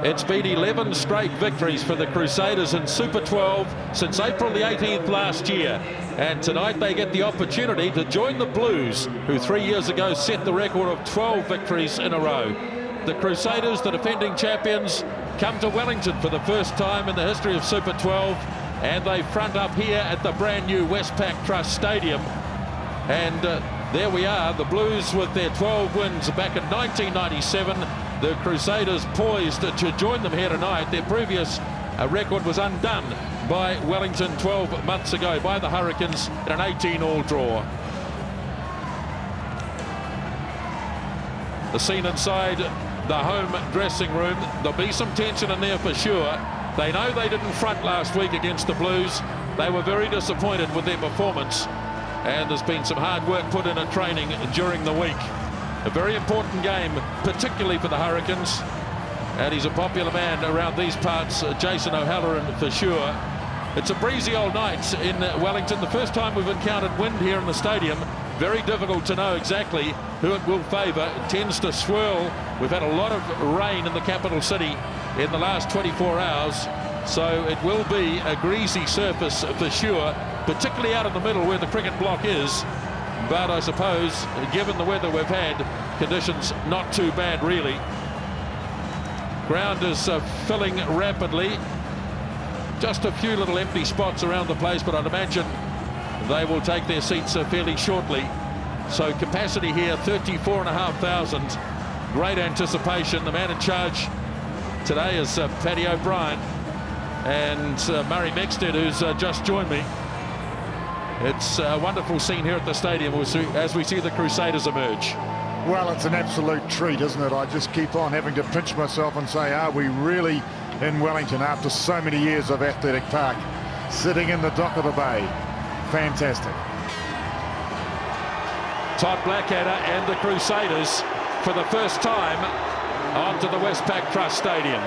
It's been 11 straight victories for the Crusaders in Super 12 since April the 18th last year. And tonight they get the opportunity to join the Blues, who 3 years ago set the record of 12 victories in a row. The Crusaders, the defending champions, come to Wellington for the first time in the history of Super 12, and they front up here at the brand new Westpac Trust Stadium. And there we are, the Blues with their 12 wins back in 1997. The Crusaders poised to join them here tonight. Their previous record was undone by Wellington 12 months ago by the Hurricanes in an 18-all draw. The scene inside the home dressing room, there'll be some tension in there for sure. They know they didn't front last week against the Blues. They were very disappointed with their performance, and there's been some hard work put in at training during the week. A very important game, particularly for the Hurricanes, and he's a popular man around these parts, Jason O'Halloran for sure. It's a breezy old night in Wellington, the first time we've encountered wind here in the stadium. Very difficult to know exactly who it will favour. It tends to swirl. We've had a lot of rain in the capital city in the last 24 hours, so it will be a greasy surface for sure, particularly out in the middle where the cricket block is. But I suppose, given the weather we've had, conditions not too bad really. Ground is filling rapidly. Just a few little empty spots around the place, but I'd imagine they will take their seats fairly shortly. So capacity here, 34,500. Great anticipation. The man in charge today is Paddy O'Brien and Murray Mexted, who's just joined me. It's a wonderful scene here at the stadium as we see the Crusaders emerge. Well, it's an absolute treat, isn't it? I just keep on having to pinch myself and say, are we really in Wellington after so many years of Athletic Park, sitting in the dock of the bay? Fantastic. Todd Blackadder and the Crusaders for the first time onto the Westpac Trust Stadium.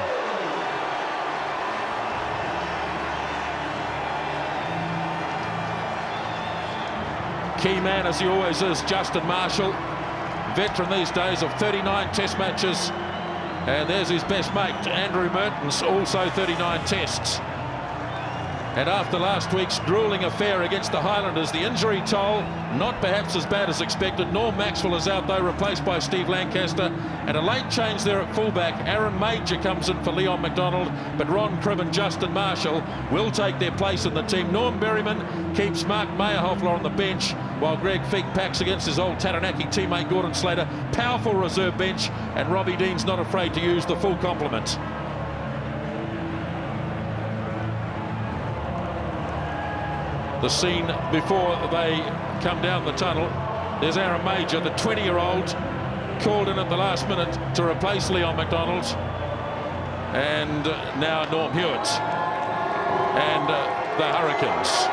Key man, as he always is, Justin Marshall, veteran these days of 39 test matches, and there's his best mate Andrew Mehrtens, also 39 tests. And after last week's grueling affair against the Highlanders, the injury toll not perhaps as bad as expected. Norm Maxwell is out though, replaced by Steve Lancaster, and a late change there at fullback. Aaron Major comes in for Leon McDonald, but Ron Cribb and Justin Marshall will take their place in the team. Norm Berryman keeps Mark Meyerhoffler on the bench, while Greg Feek packs against his old Taranaki teammate Gordon Slater. Powerful reserve bench, and Robbie Dean's not afraid to use the full complement. The scene before they come down the tunnel. There's Aaron Major, the 20-year-old, called in at the last minute to replace Leon McDonald. And now Norm Hewitt and the Hurricanes.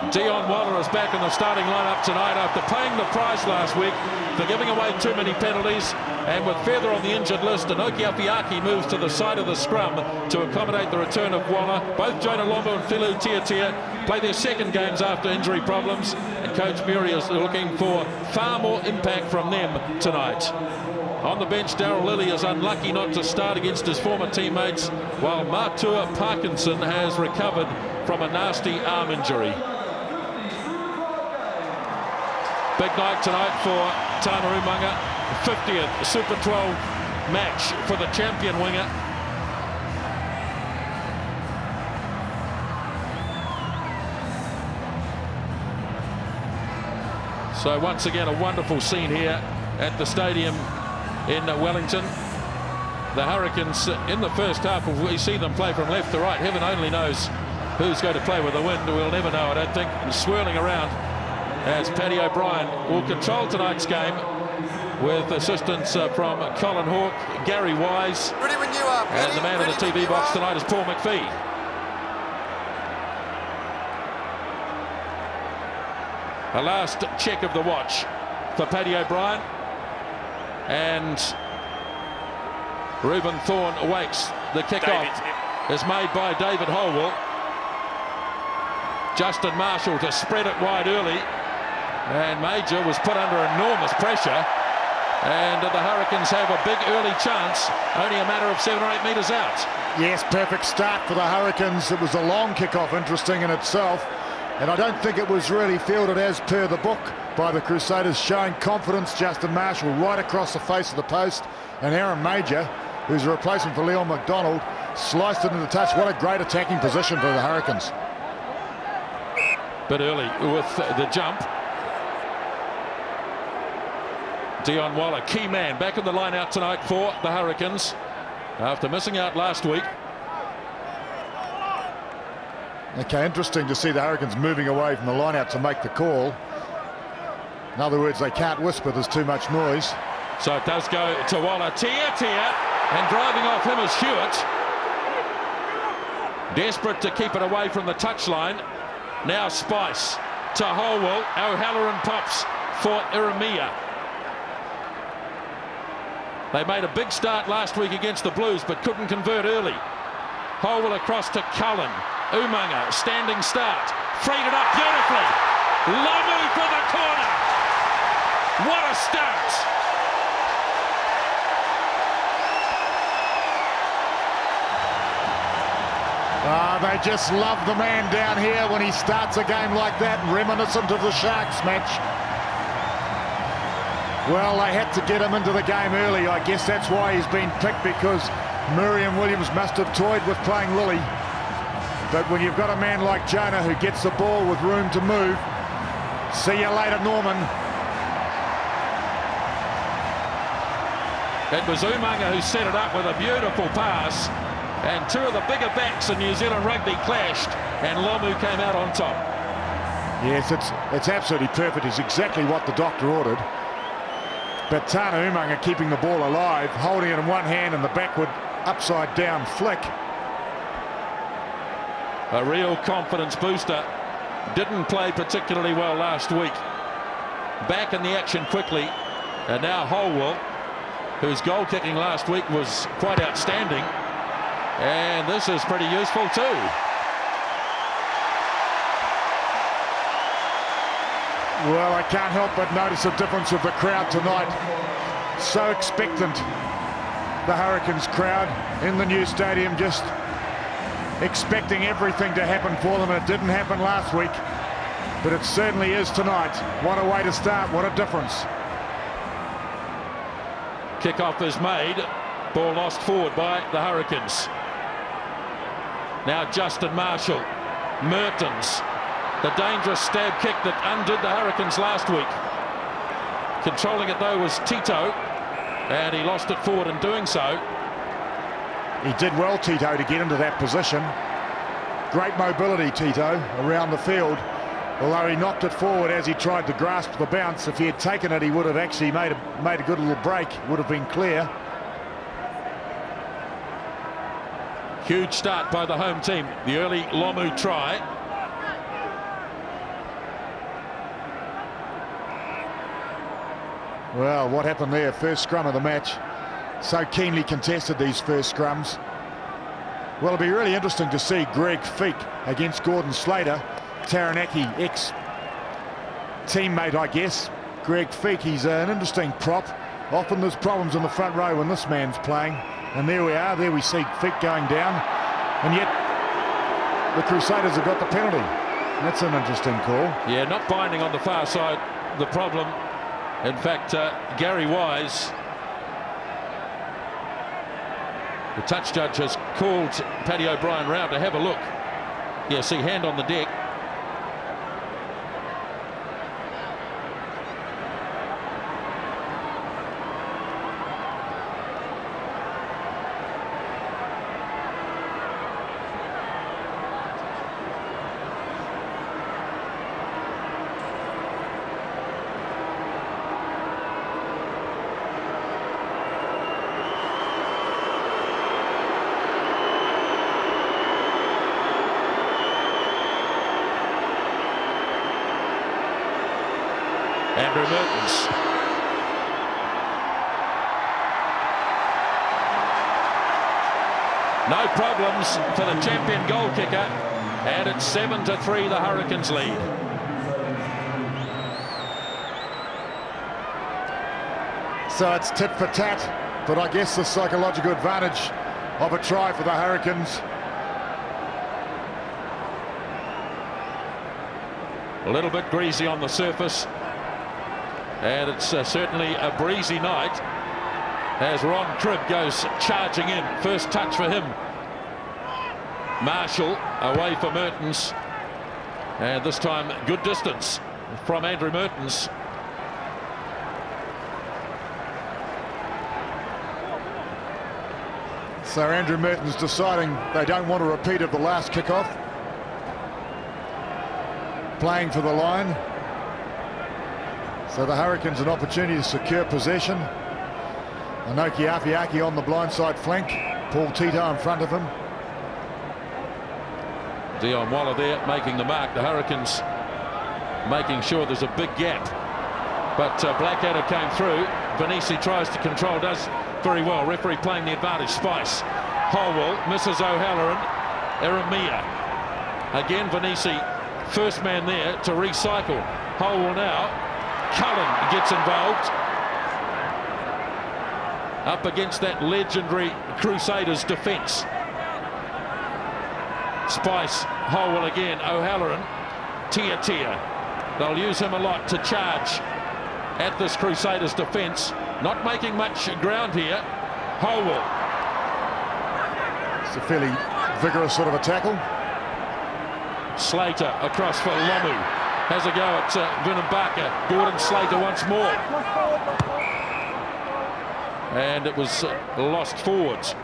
Dion Waller is back in the starting lineup tonight after paying the price last week for giving away too many penalties, and with Feather on the injured list, Inoki Apiaki moves to the side of the scrum to accommodate the return of Waller. Both Jonah Lomu and Filu Tiatia play their second games after injury problems, and Coach Murray is looking for far more impact from them tonight. On the bench, Darryl Lilly is unlucky not to start against his former teammates, while Matua Parkinson has recovered from a nasty arm injury. Big night tonight for Tana Umaga, 50th Super 12 match for the champion winger. So once again, a wonderful scene here at the stadium in Wellington. The Hurricanes in the first half, we see them play from left to right. Heaven only knows who's going to play with the wind. We'll never know, I don't think. And swirling around as Paddy O'Brien will control tonight's game with assistance from Colin Hawke, Gary Wise, and the man in the TV box tonight is Paul McPhee. A last check of the watch for Paddy O'Brien, and Reuben Thorne awakes. The kick-off is made by David Holwell. Justin Marshall to spread it wide early, and Major was put under enormous pressure, and the Hurricanes have a big early chance, only a matter of 7 or 8 metres out. Yes, perfect start for the Hurricanes. It was a long kick-off, interesting in itself, and I don't think it was really fielded as per the book by the Crusaders, showing confidence. Justin Marshall right across the face of the post, and Aaron Major, who's a replacement for Leon McDonald, sliced it into touch. What a great attacking position for the Hurricanes. Bit early with the jump. Dion Waller, key man, back in the line out tonight for the Hurricanes after missing out last week. Okay, interesting to see the Hurricanes moving away from the line out to make the call. In other words, they can't whisper, there's too much noise. So it does go to Waller. Tia, and driving off him is Hewitt. Desperate to keep it away from the touchline. Now Spice to Holwell. O'Halloran pops for Irimia. They made a big start last week against the Blues, but couldn't convert early. Holwell across to Cullen. Umaga, standing start. Freed it up beautifully. Lomu for the corner. What a start. They just love the man down here when he starts a game like that, reminiscent of the Sharks match. Well, they had to get him into the game early. I guess that's why he's been picked, because Miriam Williams must have toyed with playing Lily. But when you've got a man like Jonah who gets the ball with room to move, see you later, Norman. It was Umaga who set it up with a beautiful pass, and two of the bigger backs in New Zealand rugby clashed, and Lomu came out on top. Yes, it's absolutely perfect. It's exactly what the doctor ordered. But Tana Umaga keeping the ball alive, holding it in one hand and the backward upside down flick. A real confidence booster. Didn't play particularly well last week. Back in the action quickly, and now Holwell, whose goal kicking last week was quite outstanding, and this is pretty useful too. Well, I can't help but notice the difference of the crowd tonight. So expectant, the Hurricanes crowd in the new stadium, just expecting everything to happen for them, and it didn't happen last week, but it certainly is tonight. What a way to start, what a difference. Kickoff is made, ball lost forward by the Hurricanes. Now Justin Marshall, Mehrtens, the dangerous stab kick that undid the Hurricanes last week. Controlling it though was Tito, and he lost it forward in doing so. He did well, Tito, to get into that position. Great mobility, Tito, around the field. Although he knocked it forward as he tried to grasp the bounce. If he had taken it, he would have actually made a good little break. Would have been clear. Huge start by the home team. The early Lomu try. Well, what happened there? First scrum of the match. So keenly contested, these first scrums. Well, it'll be really interesting to see Greg Feek against Gordon Slater. Taranaki, ex-teammate, I guess. Greg Feek, he's an interesting prop. Often there's problems in the front row when this man's playing. And there we are, there we see Feek going down. And yet, the Crusaders have got the penalty. That's an interesting call. Yeah, not binding on the far side, the problem. In fact, Gary Wise, the touch judge, has called Paddy O'Brien round to have a look. Yeah, see, hand on the deck. Andrew Mehrtens. No problems for the champion goal kicker, and it's 7-3 the Hurricanes lead. So it's tit for tat, but I guess the psychological advantage of a try for the Hurricanes. A little bit greasy on the surface, and it's certainly a breezy night as Cribb goes charging in. First touch for him. Marshall away for Mehrtens, and this time good distance from Andrew Mehrtens. So Andrew Mehrtens deciding they don't want a repeat of the last kickoff. Playing for the line. So the Hurricanes an opportunity to secure possession. Anoki Afiaki on the blindside flank. Paul Tito in front of him. Dion Waller there making the mark. The Hurricanes making sure there's a big gap. But Blackadder came through. Vanisi tries to control, does very well. Referee playing the advantage. Spice. Holwell misses O'Halloran. Eremia. Again Vanisi, first man there to recycle. Holwell now. Cullen gets involved. Up against that legendary Crusaders defence. Spice, Holwell again, O'Halloran, Tia. They'll use him a lot to charge at this Crusaders defence. Not making much ground here. Holwell. It's a fairly vigorous sort of a tackle. Slater across for Lomu. Has a go at Vinambaka. Gordon Slater once more. And it was lost forwards.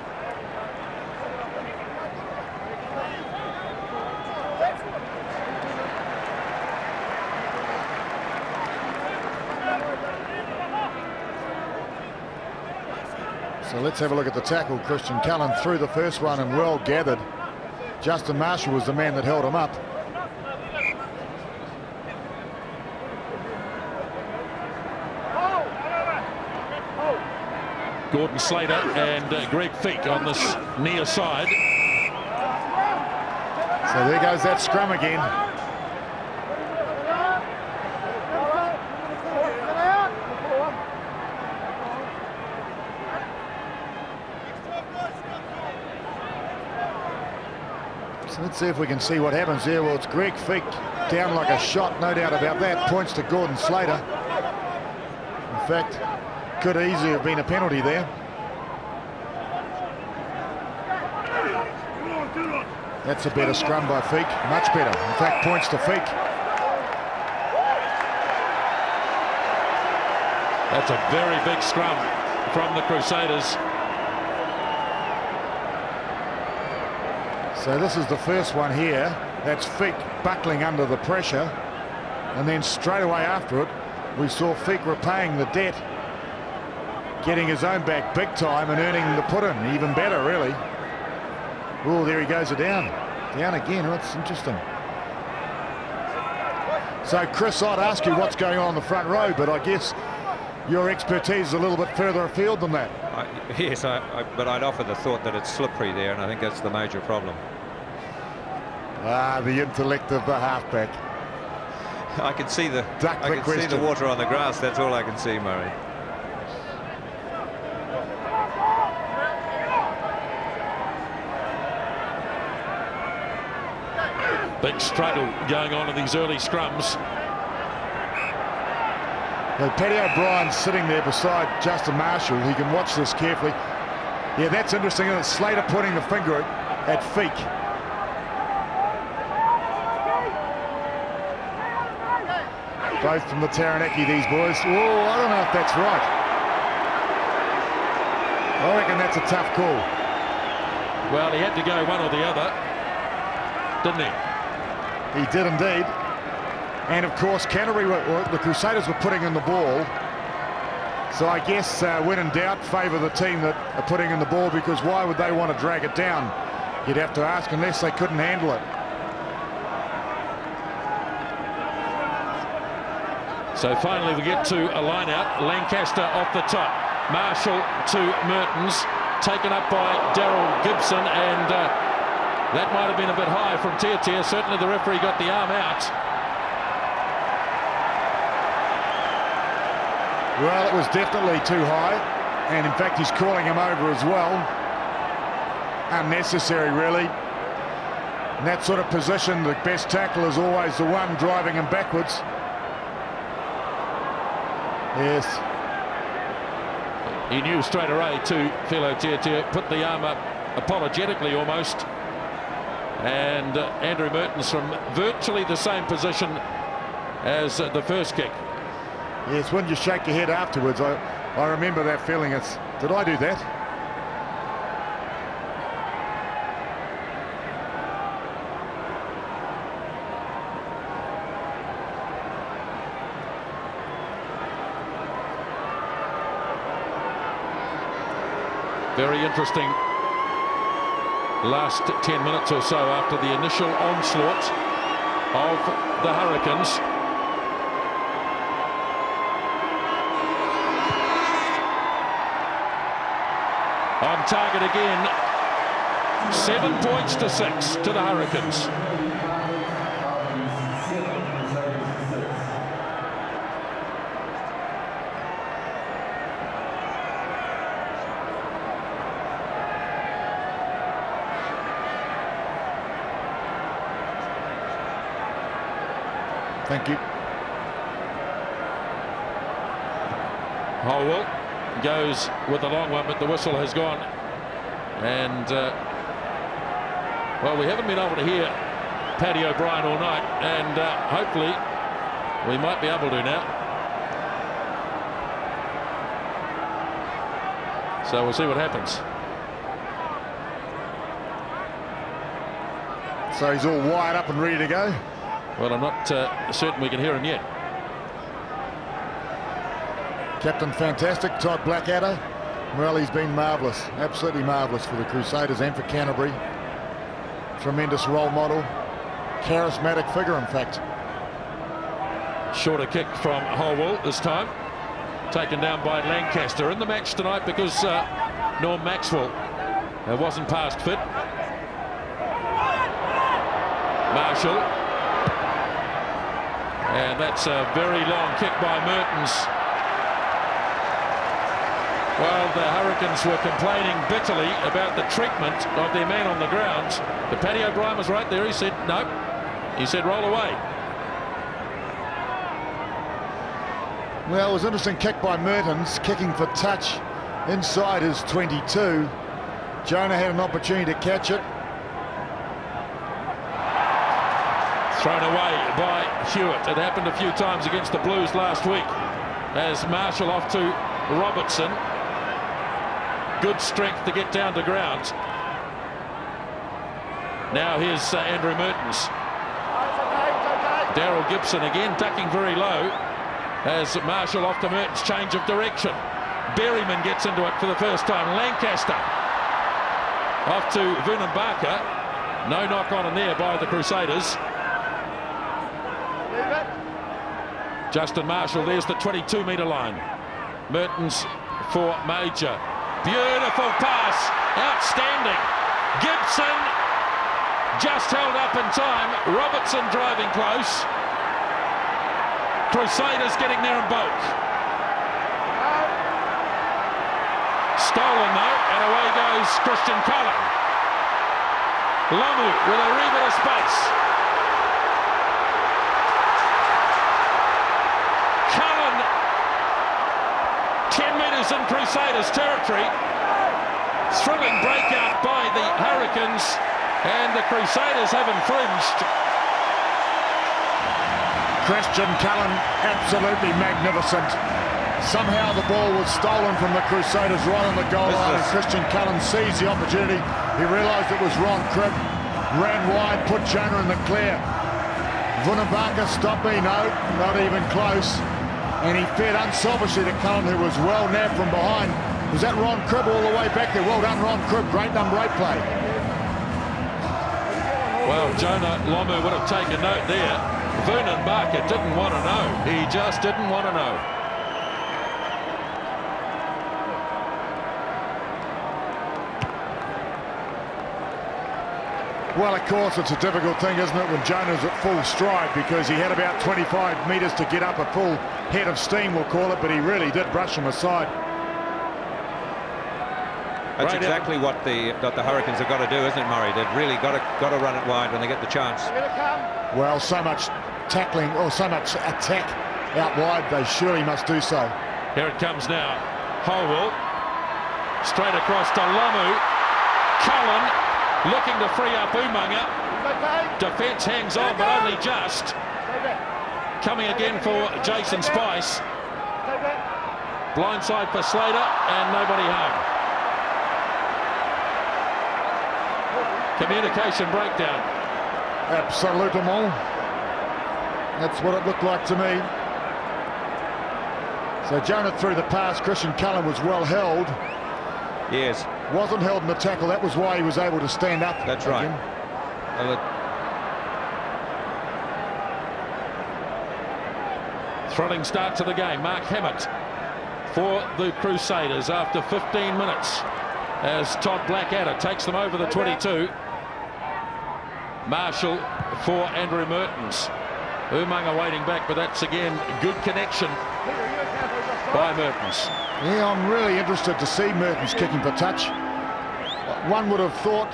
So let's have a look at the tackle. Christian Cullen threw the first one and well gathered. Justin Marshall was the man that held him up. Gordon Slater and Greg Feek on this near side. So there goes that scrum again. So let's see if we can see what happens there. Well, it's Greg Feek down like a shot, no doubt about that. Points to Gordon Slater. In fact, could easily have been a penalty there. That's a better scrum by Feek, much better. In fact, points to Feek. That's a very big scrum from the Crusaders. So this is the first one here. That's Feek buckling under the pressure. And then straight away after it, we saw Feek repaying the debt. Getting his own back big time and earning the put-in. Even better, really. Oh, there he goes down. Down again. Oh, that's interesting. So, Chris, I'd ask you what's going on the front row, but I guess your expertise is a little bit further afield than that. Yes, but I'd offer the thought that it's slippery there, and I think that's the major problem. Ah, the intellect of the halfback. I can see the see the water on the grass. That's all I can see, Murray. Big struggle going on in these early scrums. Now, Paddy O'Brien's sitting there beside Justin Marshall. He can watch this carefully. Yeah, that's interesting. And it's Slater pointing the finger at Feek. Both from the Taranaki, these boys. Oh, I don't know if that's right. I reckon that's a tough call. Well, he had to go one or the other, didn't he? He did indeed. And of course, Canterbury, the Crusaders were putting in the ball. So I guess when in doubt, favour the team that are putting in the ball, because why would they want to drag it down? You'd have to ask, unless they couldn't handle it. So finally we get to a line out. Lancaster off the top. Marshall to Mehrtens, taken up by Daryl Gibson, and that might have been a bit high from Tier. Certainly the referee got the arm out. Well, it was definitely too high, and in fact he's calling him over as well. Unnecessary, really. In that sort of position, the best tackle is always the one driving him backwards. Yes. He knew straight away to fellow Tier, put the arm up apologetically almost. And Andrew Mehrtens from virtually the same position as the first kick. Yes, when you shake your head afterwards, I remember that feeling. It's, did I do that? Very interesting last 10 minutes or so after the initial onslaught of the Hurricanes. On target again. 7 points to 6 to the Hurricanes. Thank you. Holwell goes with the long one, but the whistle has gone. And, well, we haven't been able to hear Paddy O'Brien all night, and hopefully we might be able to now. So we'll see what happens. So he's all wired up and ready to go? Well, I'm not certain we can hear him yet. Captain fantastic, Todd Blackadder. Well, he's been marvellous, absolutely marvellous for the Crusaders and for Canterbury. Tremendous role model, charismatic figure, in fact. Shorter kick from Holwell this time. Taken down by Lancaster in the match tonight because Norm Maxwell wasn't past fit. Marshall. And that's a very long kick by Mehrtens. Well, the Hurricanes were complaining bitterly about the treatment of their man on the ground. But Paddy O'Brien was right there. He said, no. He said, roll away. Well, it was an interesting kick by Mehrtens, kicking for touch inside his 22. Jonah had an opportunity to catch it. Thrown away by Hewitt. It happened a few times against the Blues last week. As Marshall off to Robertson. Good strength to get down to ground. Now here's Andrew Mehrtens. Daryl Gibson again ducking very low as Marshall off to Mehrtens. Change of direction. Berryman gets into it for the first time. Lancaster off to Umaga. No knock on in there by the Crusaders. Justin Marshall, there's the 22-metre line. Mehrtens for Major. Beautiful pass, outstanding. Gibson just held up in time. Robertson driving close. Crusaders getting there in bulk. Stolen though, and away goes Christian Cullen. Lomu with a wee bit of space. Cullen, 10 metres in Crusaders territory. Thrilling breakout by the Hurricanes, and the Crusaders have infringed. Christian Cullen, absolutely magnificent. Somehow the ball was stolen from the Crusaders right on the goal line, and Christian Cullen seized the opportunity. He realised it was Ron Cribb, ran wide, put Jonah in the clear. Umaga stopped me, no, not even close. And he fed unselfishly to Cullen, who was well nabbed from behind. Was that Ron Cribb all the way back there? Well done, Ron Cribb. Great number 8 play. Well, Jonah Lomu would have taken note there. Umaga didn't want to know. He just didn't want to know. Well, of course, it's a difficult thing, isn't it, when Jonah's at full stride, because he had about 25 metres to get up a full head of steam, we'll call it, but he really did brush him aside. That's exactly what the Hurricanes have got to do, isn't it, Murray? They've really got to run it wide when they get the chance. Well, so much tackling or so much attack out wide, they surely must do so. Here it comes now. Howell straight across to Lomu. Cullen looking to free up Umaga. Defence hangs on, but only just. Coming again for Jason Spice. Blindside for Slater, and nobody home. Communication breakdown. Absolutement. That's what it looked like to me. So Jonah threw the pass. Christian Cullen was well held. Yes. Wasn't held in the tackle. That was why he was able to stand up. That's again. Right. Thrilling start to the game. Mark Hewitt for the Crusaders after 15 minutes as Todd Blackadder takes them over the 22. Marshall for Andrew Mehrtens. Umaga waiting back, but that's again good connection by Mehrtens. Yeah, I'm really interested to see Mehrtens kicking for touch. One would have thought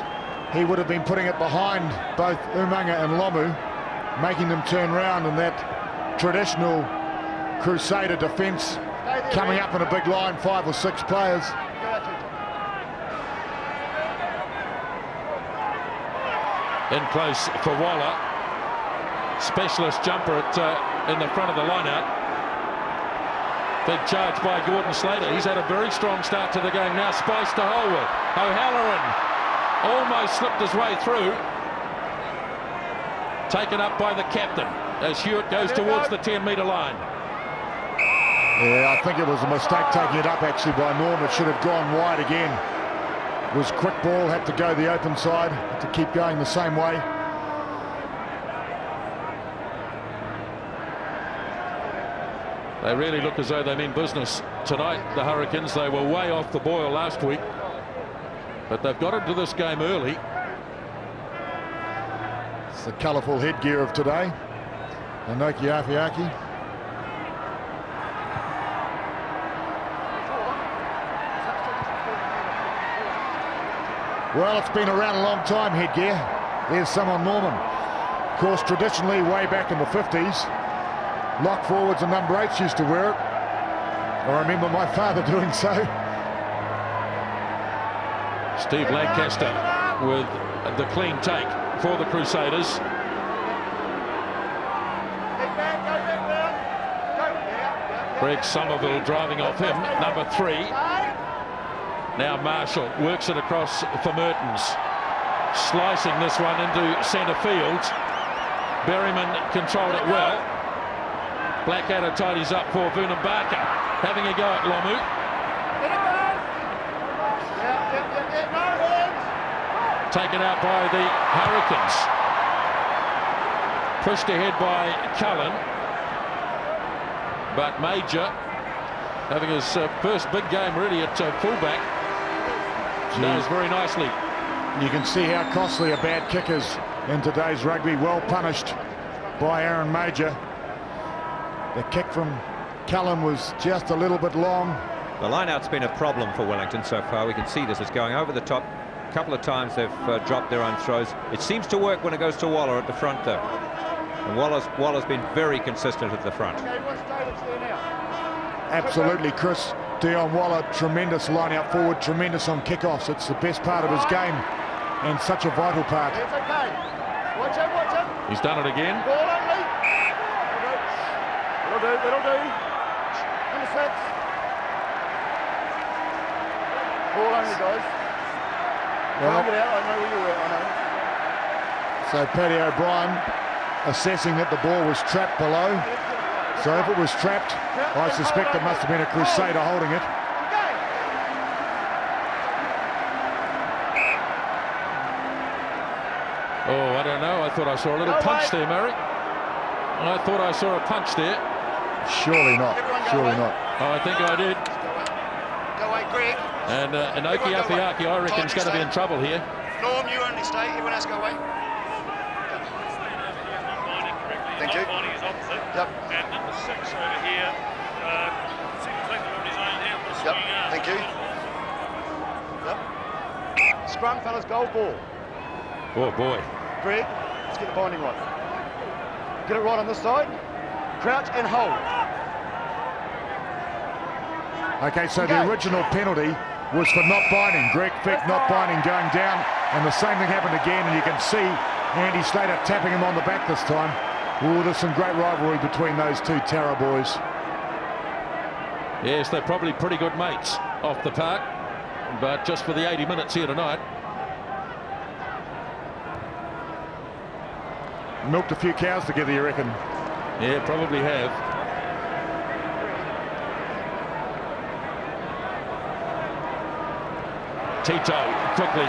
he would have been putting it behind both Umaga and Lomu, making them turn round, and that traditional Crusader defence coming up in a big line, 5 or 6 players. In close for Waller. Specialist jumper in the front of the line-out. Big charge by Gordon Slater. He's had a very strong start to the game. Now Spice to Holwood. O'Halloran almost slipped his way through. Taken up by the captain as Hewitt goes towards the 10-metre line. Yeah, I think it was a mistake taking it up actually by Norm. It should have gone wide again. It was quick ball, had to go the open side, had to keep going the same way. They really look as though they mean business tonight, the Hurricanes. They were way off the boil last week, but they've got into this game early. It's the colourful headgear of today. Inoki Afiaki. Well, it's been around a long time, headgear. There's some on Norman. Of course, traditionally, way back in the 50s, lock forwards and number 8s used to wear it. I remember my father doing so. Steve Lancaster with the clean take for the Crusaders. Greg Somerville driving off him, number 3. Now Marshall works it across for Mehrtens. Slicing this one into centre field. Berryman controlled it well. Blackadder tidies up for Umaga, having a go at Lomu. Taken out by the Hurricanes. Pushed ahead by Cullen. But Major having his first big game really at fullback. Knows very nicely. You can see how costly a bad kick is in today's rugby. Well punished by Aaron Major. The kick from Cullen was just a little bit long. The line-out's been a problem for Wellington so far. We can see this is going over the top. A couple of times they've dropped their own throws. It seems to work when it goes to Waller at the front, though. And Waller's been very consistent at the front. Absolutely, Chris. Dion Waller, tremendous line out forward, tremendous on kickoffs. It's the best part of his game and such a vital part. It's okay. Watch him, watch him. He's done it again. Ball only. That'll do. Number 6. Ball only, guys. Well, Get out. I know where you were. I know. so Paddy O'Brien assessing that the ball was trapped below. So if it was trapped, I suspect it must have been a Crusader holding it. Oh, I don't know. I thought I saw a little punch there, Murray. I thought I saw a punch there. Surely not. Surely not. Oh, I think I did. Go away, Greg. And Inoki Afiaki, I reckon, is going to be in trouble here. Norm, you only stay. Everyone else go away. Thank you. Yep. And number 6 over here. Yep. Thank you. Yep. Scrum, fellas, goal ball. Oh, boy. Greg, let's get the binding right. Get it right on this side. Crouch and hold. Okay, so the original penalty was for not binding. Greg Fick not binding going down, and the same thing happened again, and you can see Andy Slater tapping him on the back this time. Oh, there's some great rivalry between those two Tara boys. Yes, they're probably pretty good mates off the park, but just for the 80 minutes here tonight. Milked a few cows together, you reckon? Yeah, probably have. Tito quickly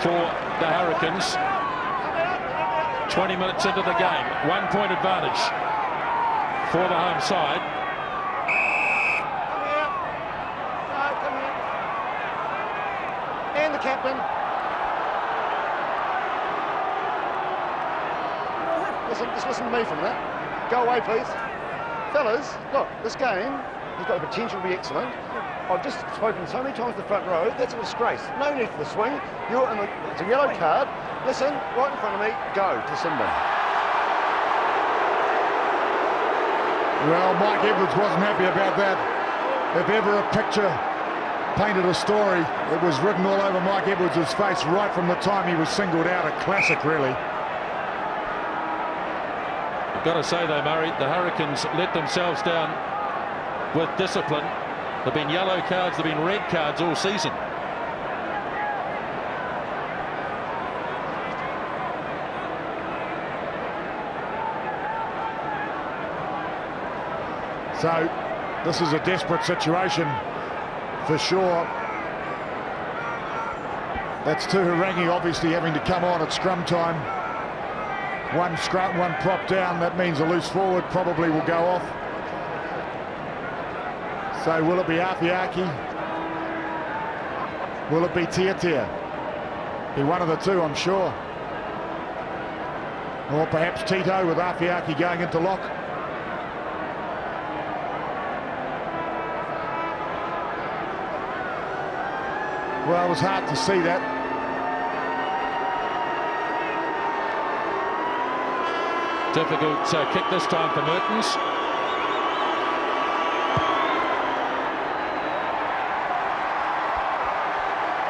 for the Hurricanes. 20 minutes into the game, 1 point advantage for the home side. Come here. And the captain. Just listen to me for a minute. Go away, please. Fellas, look, this game has got the potential to be excellent. I've just spoken so many times to the front row, that's a disgrace. No need for the swing. It's a yellow card. Listen, right in front of me, go to Simba. Well, Mike Edwards wasn't happy about that. If ever a picture painted a story, it was written all over Mike Edwards' face right from the time he was singled out. A classic, really. I've got to say though, Murray, the Hurricanes let themselves down with discipline. There have been yellow cards, there have been red cards all season. So this is a desperate situation for sure. That's Tuhurangi obviously having to come on at scrum time. One scrum, one prop down. That means a loose forward probably will go off. So will it be Afiaki? Will it be Tiatia? Be one of the two, I'm sure. Or perhaps Tito with Afiaki going into lock. Well, it was hard to see that. Difficult kick this time for Mehrtens.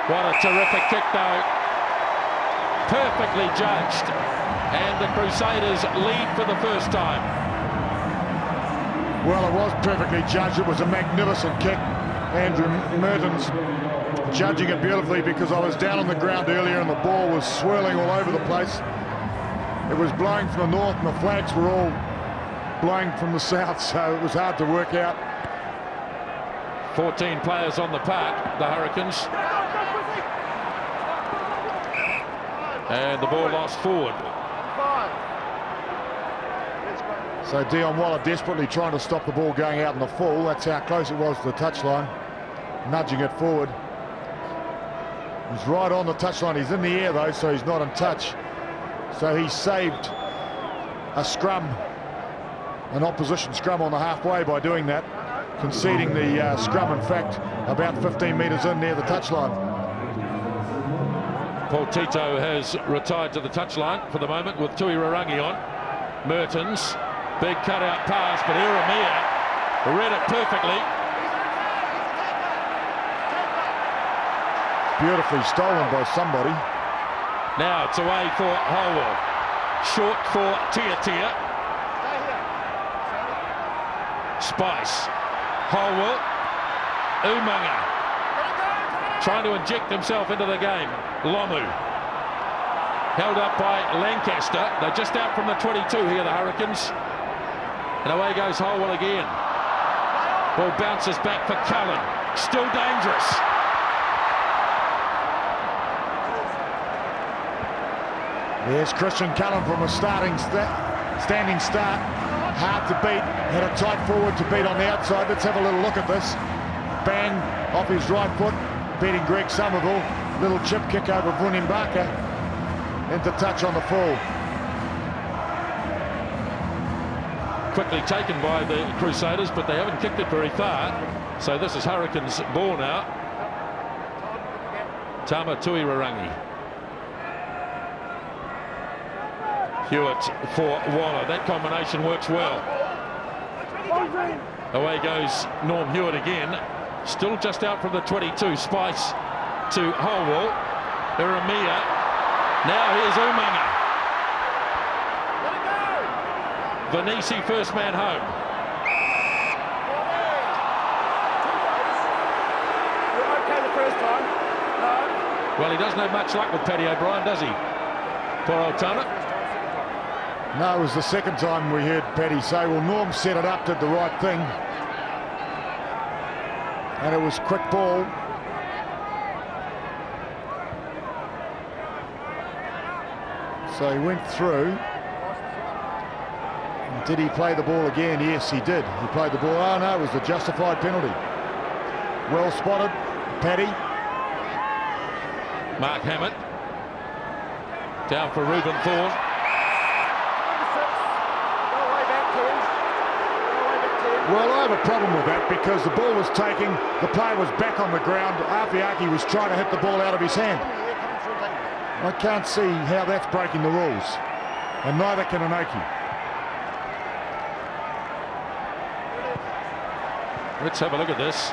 What a terrific kick though. Perfectly judged. And the Crusaders lead for the first time. Well, it was perfectly judged. It was a magnificent kick. Andrew Mehrtens judging it beautifully, because I was down on the ground earlier and the ball was swirling all over the place. It was blowing from the north and the flags were all blowing from the south, so it was hard to work out. 14 players on the park, the Hurricanes. And the ball lost forward. So Dion Waller desperately trying to stop the ball going out in the full. That's how close it was to the touchline, nudging it forward. He's right on the touchline. He's in the air though, so he's not in touch. So he saved a scrum, an opposition scrum on the halfway by doing that, conceding the scrum, in fact, about 15 metres in near the touchline. Paul Tito has retired to the touchline for the moment with Tuirangi on. Mehrtens, big cutout pass, but Iramia read it perfectly. Beautifully stolen by somebody. Now it's away for Holwell. Short for Tiatia. Spice. Holwell. Umaga. Trying to inject himself into the game. Lomu. Held up by Lancaster. They're just out from the 22 here, the Hurricanes. And away goes Holwell again. Ball bounces back for Cullen. Still dangerous. There's Christian Cullen from a starting Standing start, hard to beat. Had a tight forward to beat on the outside. Let's have a little look at this. Bang, off his right foot, beating Greg Somerville. Little chip kick over Umaga. Into touch on the full. Quickly taken by the Crusaders, but they haven't kicked it very far. So this is Hurricanes' ball now. Tama Tuirarangi. Hewitt for Waller. That combination works well. Away goes Norm Hewitt again. Still just out from the 22. Spice to Holwell. Iramia. Now here's Umaga. Vanisi first man home. Okay the first time. No. Well, he doesn't have much luck with Paddy O'Brien, does he? Poor old Tana. No, it was the second time we heard Paddy say, well, Norm set it up, did the right thing. And it was quick ball. So he went through. And did he play the ball again? Yes, he did. He played the ball. Oh, no, it was the justified penalty. Well spotted, Paddy. Mark Hammett. Down for Reuben Thorne. Well, I have a problem with that because the ball was taking, the player was back on the ground. Afiaki was trying to hit the ball out of his hand. I can't see how that's breaking the rules, and neither can Anoki. Let's have a look at this.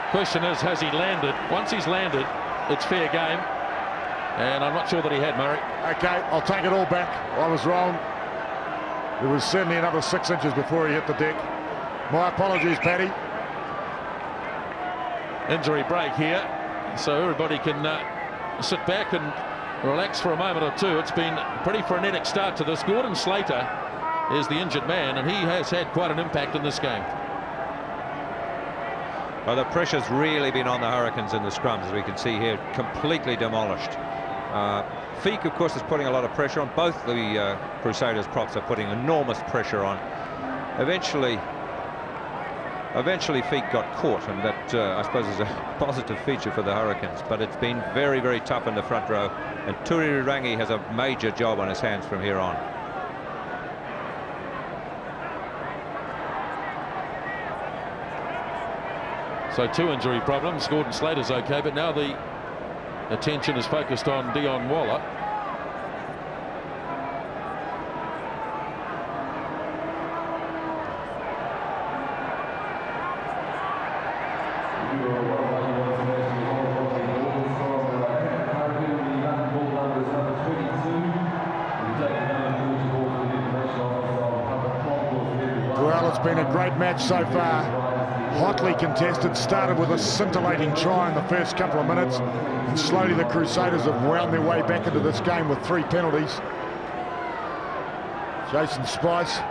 Question is, has he landed? Once he's landed, it's fair game. And I'm not sure that he had, Murray. Okay, I'll take it all back. I was wrong. There was certainly another 6 inches before he hit the deck. My apologies, Paddy. Injury break here, so everybody can sit back and relax for a moment or two. It's been a pretty frenetic start to this. Gordon Slater is the injured man, and he has had quite an impact in this game. Well, the pressure's really been on the Hurricanes in the scrums, as we can see here, completely demolished. Feek, of course, is putting a lot of pressure on. Both the Crusaders props are putting enormous pressure on. Eventually Feek got caught, and that, I suppose, is a positive feature for the Hurricanes. But it's been very, very tough in the front row, and Tuirirangi has a major job on his hands from here on. So 2 injury problems. Gordon Slater's okay, but now the attention is focused on Dion Waller. Well, it's been a great match so far. Hotly contested, started with a scintillating try in the first couple of minutes, and slowly the Crusaders have wound their way back into this game with 3 penalties. Jason Spice.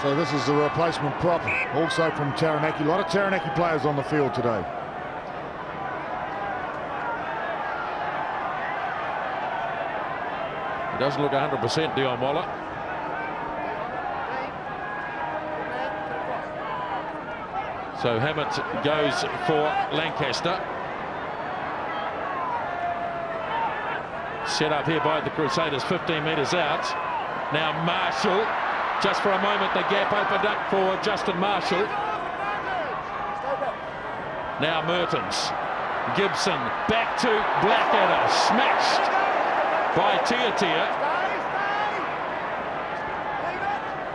So this is the replacement prop, also from Taranaki. A lot of Taranaki players on the field today. He doesn't look 100%, Dion Waller. So Hammett goes for Lancaster. Set up here by the Crusaders, 15 metres out. Now Marshall, just for a moment the gap opened up for Justin Marshall. Now Mehrtens. Gibson back to Blackadder, smashed by Tia.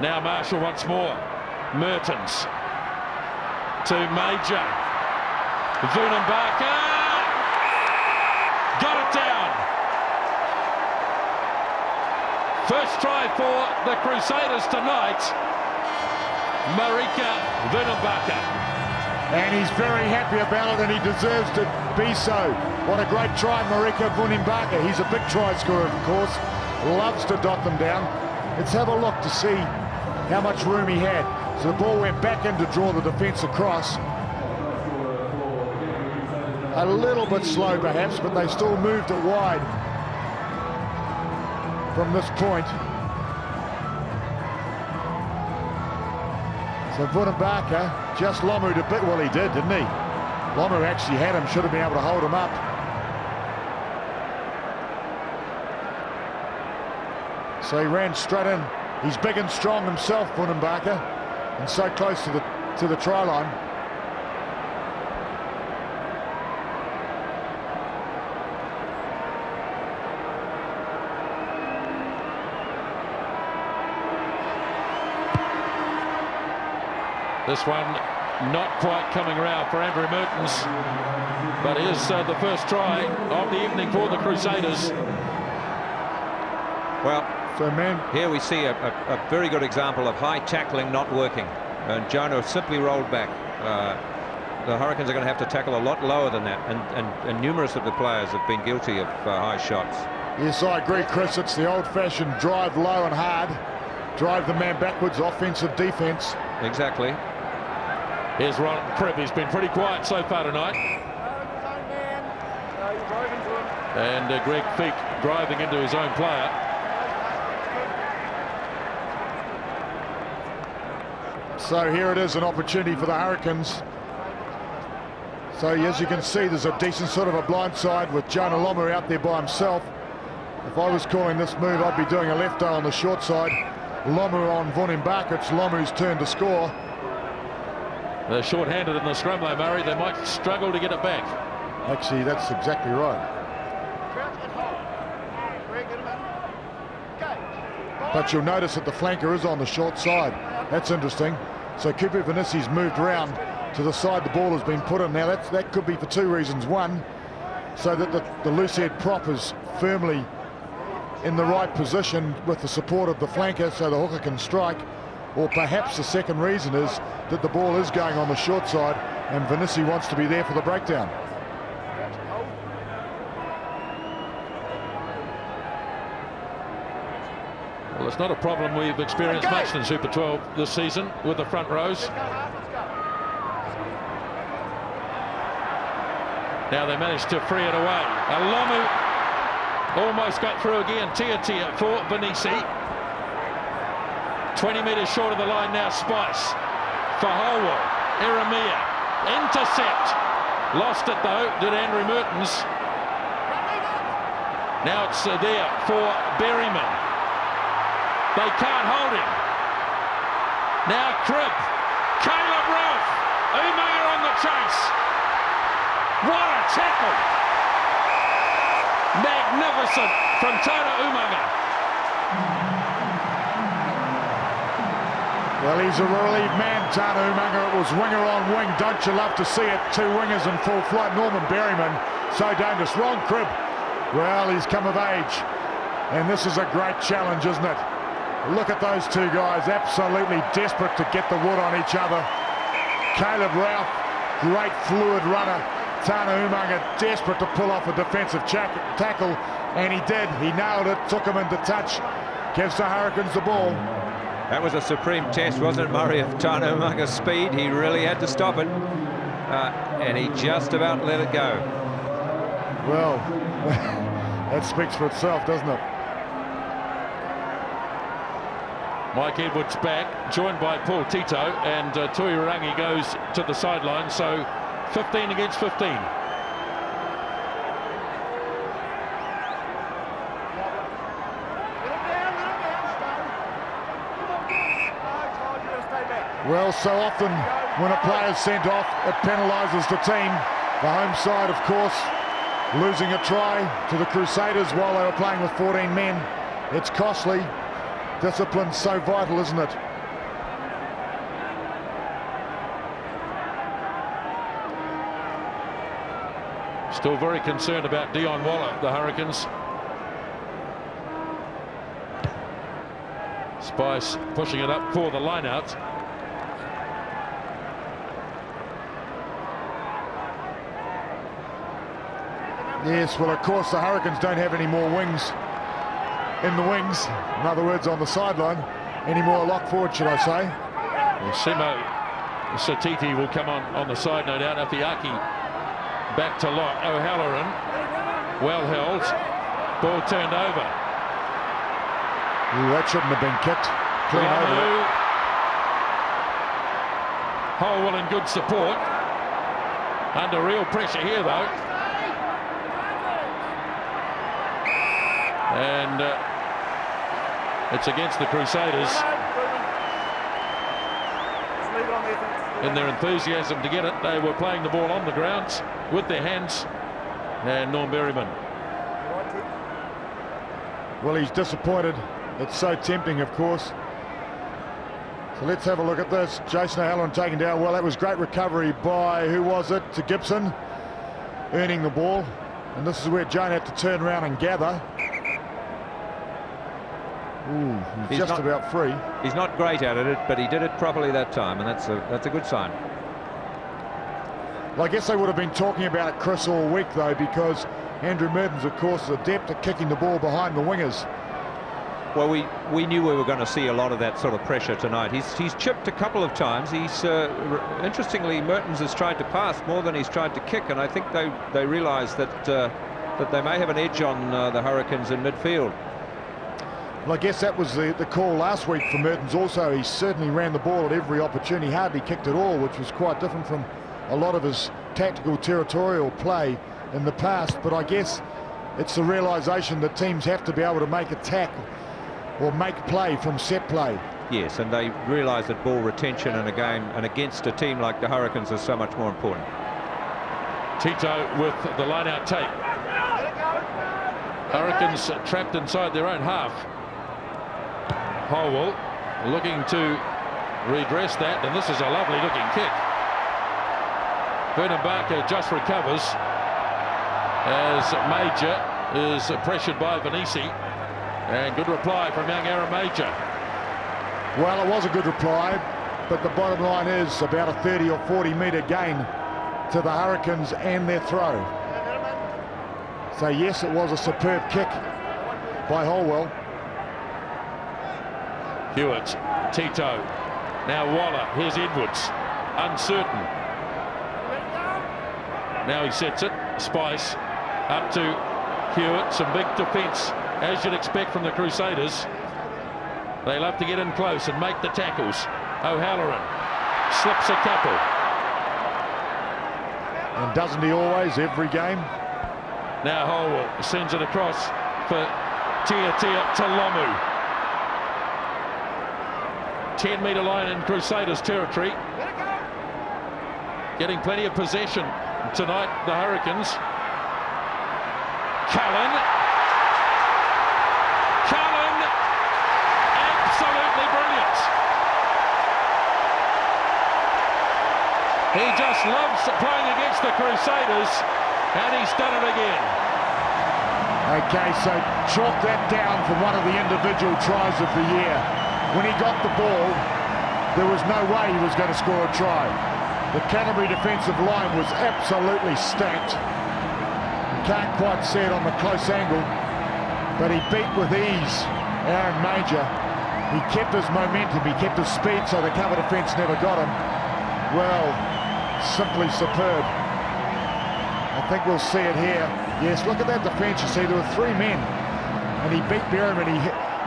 Now Marshall once more. Mehrtens to Major. Umaga got it down. First try for the Crusaders tonight. Umaga. And he's very happy about it, and he deserves to be so. What a great try, Umaga. He's a big try scorer, of course. Loves to dot them down. Let's have a look to see how much room he had. So the ball went back in to draw the defence across. A little bit slow perhaps, but they still moved it wide from this point. So Umaga just Lomu to bit. Well, he did, didn't he? Lomu actually had him, should have been able to hold him up. So he ran straight in. He's big and strong himself, Umaga, and so close to the try line. This one not quite coming round for Andrew Mehrtens, but here's the first try of the evening for the Crusaders. Well, so man, here we see a very good example of high tackling not working, and Jonah simply rolled back. The Hurricanes are going to have to tackle a lot lower than that, and numerous of the players have been guilty of high shots. Yes, I agree, Chris. It's the old-fashioned drive low and hard, drive the man backwards, offensive defence. Exactly. Here's Cribb. He's been pretty quiet so far tonight. And Greg Feek driving into his own player. So here it is, an opportunity for the Hurricanes. So as you can see, there's a decent sort of a blindside with Jonah Lomu out there by himself. If I was calling this move, I'd be doing a left-o on the short side. Lomu on Umaga. It's Lomu's turn to score. They're short-handed in the scrum though, Murray. They might struggle to get it back. Actually, that's exactly right. But you'll notice that the flanker is on the short side. That's interesting. So Cooper Vinissi's moved around to the side the ball has been put in. Now that could be for two reasons. One, so that the loose head prop is firmly in the right position with the support of the flanker so the hooker can strike. Or perhaps the second reason is that the ball is going on the short side and Vinissi wants to be there for the breakdown. Well, it's not a problem we've experienced much in Super 12 this season with the front rows. Now they managed to free it away. Lomu almost got through again. Tia for Vinissi. 20 metres short of the line now, Spice. For Holwell. Eremia. Intercept. Lost it though, did Andrew Mehrtens. Now it's there for Berryman. They can't hold him. Now Cribb. Caleb Ralph. Umaga on the chase. What a tackle. Magnificent from Tana Umaga. Well, he's a relieved man, Tana Umaga. It was winger on wing. Don't you love to see it? Two wingers in full flight. Norman Berryman, so dangerous. Ron Cribb, well, he's come of age. And this is a great challenge, isn't it? Look at those two guys, absolutely desperate to get the wood on each other. Caleb Ralph, great fluid runner. Tana Umaga desperate to pull off a defensive tackle, and he did. He nailed it, took him into touch, gives the Hurricanes the ball. That was a supreme test, wasn't it, Murray, of Tana Umaga's speed. He really had to stop it, and he just about let it go. Well, that speaks for itself, doesn't it? Mike Edwards back, joined by Paul Tito, and Tuirangi goes to the sideline, so 15 against 15. Well, so often when a player's sent off, it penalises the team. The home side, of course, losing a try to the Crusaders while they were playing with 14 men. It's costly. Discipline's so vital, isn't it? Still very concerned about Dion Waller, the Hurricanes. Spice pushing it up for the line-out. Yes, well, of course, the Hurricanes don't have any more wings in the wings. In other words, on the sideline. Any more lock forward, should I say. Well, Simo Satiti will come on the side, no doubt. Afiaki Back to lock. O'Halloran. Well held. Ball turned over. Ooh, that shouldn't have been kicked. Clean over it. Holwell in good support. Under real pressure here, though. And it's against the Crusaders. In their enthusiasm to get it, they were playing the ball on the ground with their hands. And Norm Berryman. Well, he's disappointed. It's so tempting, of course. So let's have a look at this. Jason O'Halloran taken down. Well, that was great recovery by, who was it? To Gibson, earning the ball. And this is where Jonah had to turn around and gather. Ooh, he's just about free. He's not great at it, but he did it properly that time, and that's a good sign. Well, I guess they would have been talking about it, Chris, all week, though, because Andrew Mehrtens, of course, is adept at kicking the ball behind the wingers. Well, we knew we were going to see a lot of that sort of pressure tonight. He's chipped a couple of times. He's interestingly, Mehrtens has tried to pass more than he's tried to kick, and I think they realise that they may have an edge on the Hurricanes in midfield. Well, I guess that was the call last week for Mehrtens also. He certainly ran the ball at every opportunity, hardly kicked at all, which was quite different from a lot of his tactical territorial play in the past. But I guess it's the realisation that teams have to be able to make a tackle or make play from set play. Yes, and they realise that ball retention in a game and against a team like the Hurricanes is so much more important. Tito with the line-out take. Hurricanes trapped inside their own half. Holwell looking to redress that, and this is a lovely looking kick. Vernon Barker just recovers as Major is pressured by Vanisi, and good reply from young Aaron Major. Well, it was a good reply, but the bottom line is about a 30 or 40 metre gain to the Hurricanes and their throw. So yes, it was a superb kick by Holwell. Hewitt, Tito, now Waller, here's Edwards, uncertain. Now he sets it, Spice, up to Hewitt, some big defence, as you'd expect from the Crusaders. They love to get in close and make the tackles. O'Halloran slips a couple. And doesn't he always, every game? Now Holwell sends it across for Tia to Lomu. 10-metre line in Crusaders territory. Getting plenty of possession tonight, the Hurricanes. Cullen, absolutely brilliant. He just loves playing against the Crusaders, and he's done it again. Okay, so chalk that down for one of the individual tries of the year. When he got the ball, there was no way he was going to score a try. The Canterbury defensive line was absolutely stacked. You can't quite see it on the close angle, but he beat with ease Aaron Major. He kept his momentum, he kept his speed, so the cover defence never got him. Well, simply superb. I think we'll see it here. Yes, look at that defence. You see, there were three men, and he beat Berryman.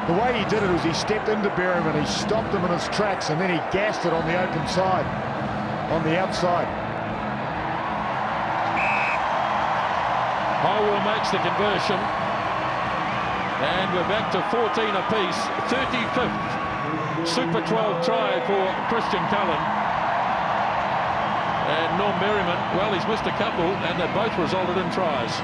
The way he did it was he stepped into Berryman, he stopped him in his tracks, and then he gassed it on the open side, on the outside. Holwell makes the conversion, and we're back to 14 apiece. 35th Super 12 try for Christian Cullen. And Norm Berryman, well, he's missed a couple, and they both resulted in tries.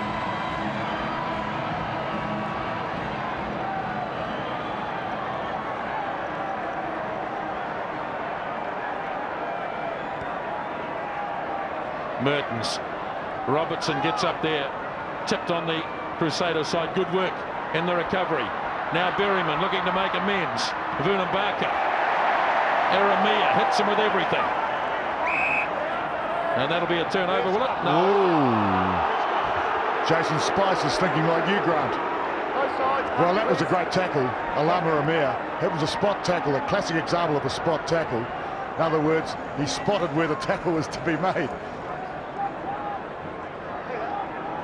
Mehrtens, Robertson gets up there, tipped on the Crusader side. Good work in the recovery. Now Berryman looking to make amends. Vernon Barker, Eremia hits him with everything, and that'll be a turnover, will it? No. Ooh. Jason Spice is thinking like you, Grant. Well, that was a great tackle, Alama Eremia. It was a spot tackle, a classic example of a spot tackle. In other words, he spotted where the tackle was to be made.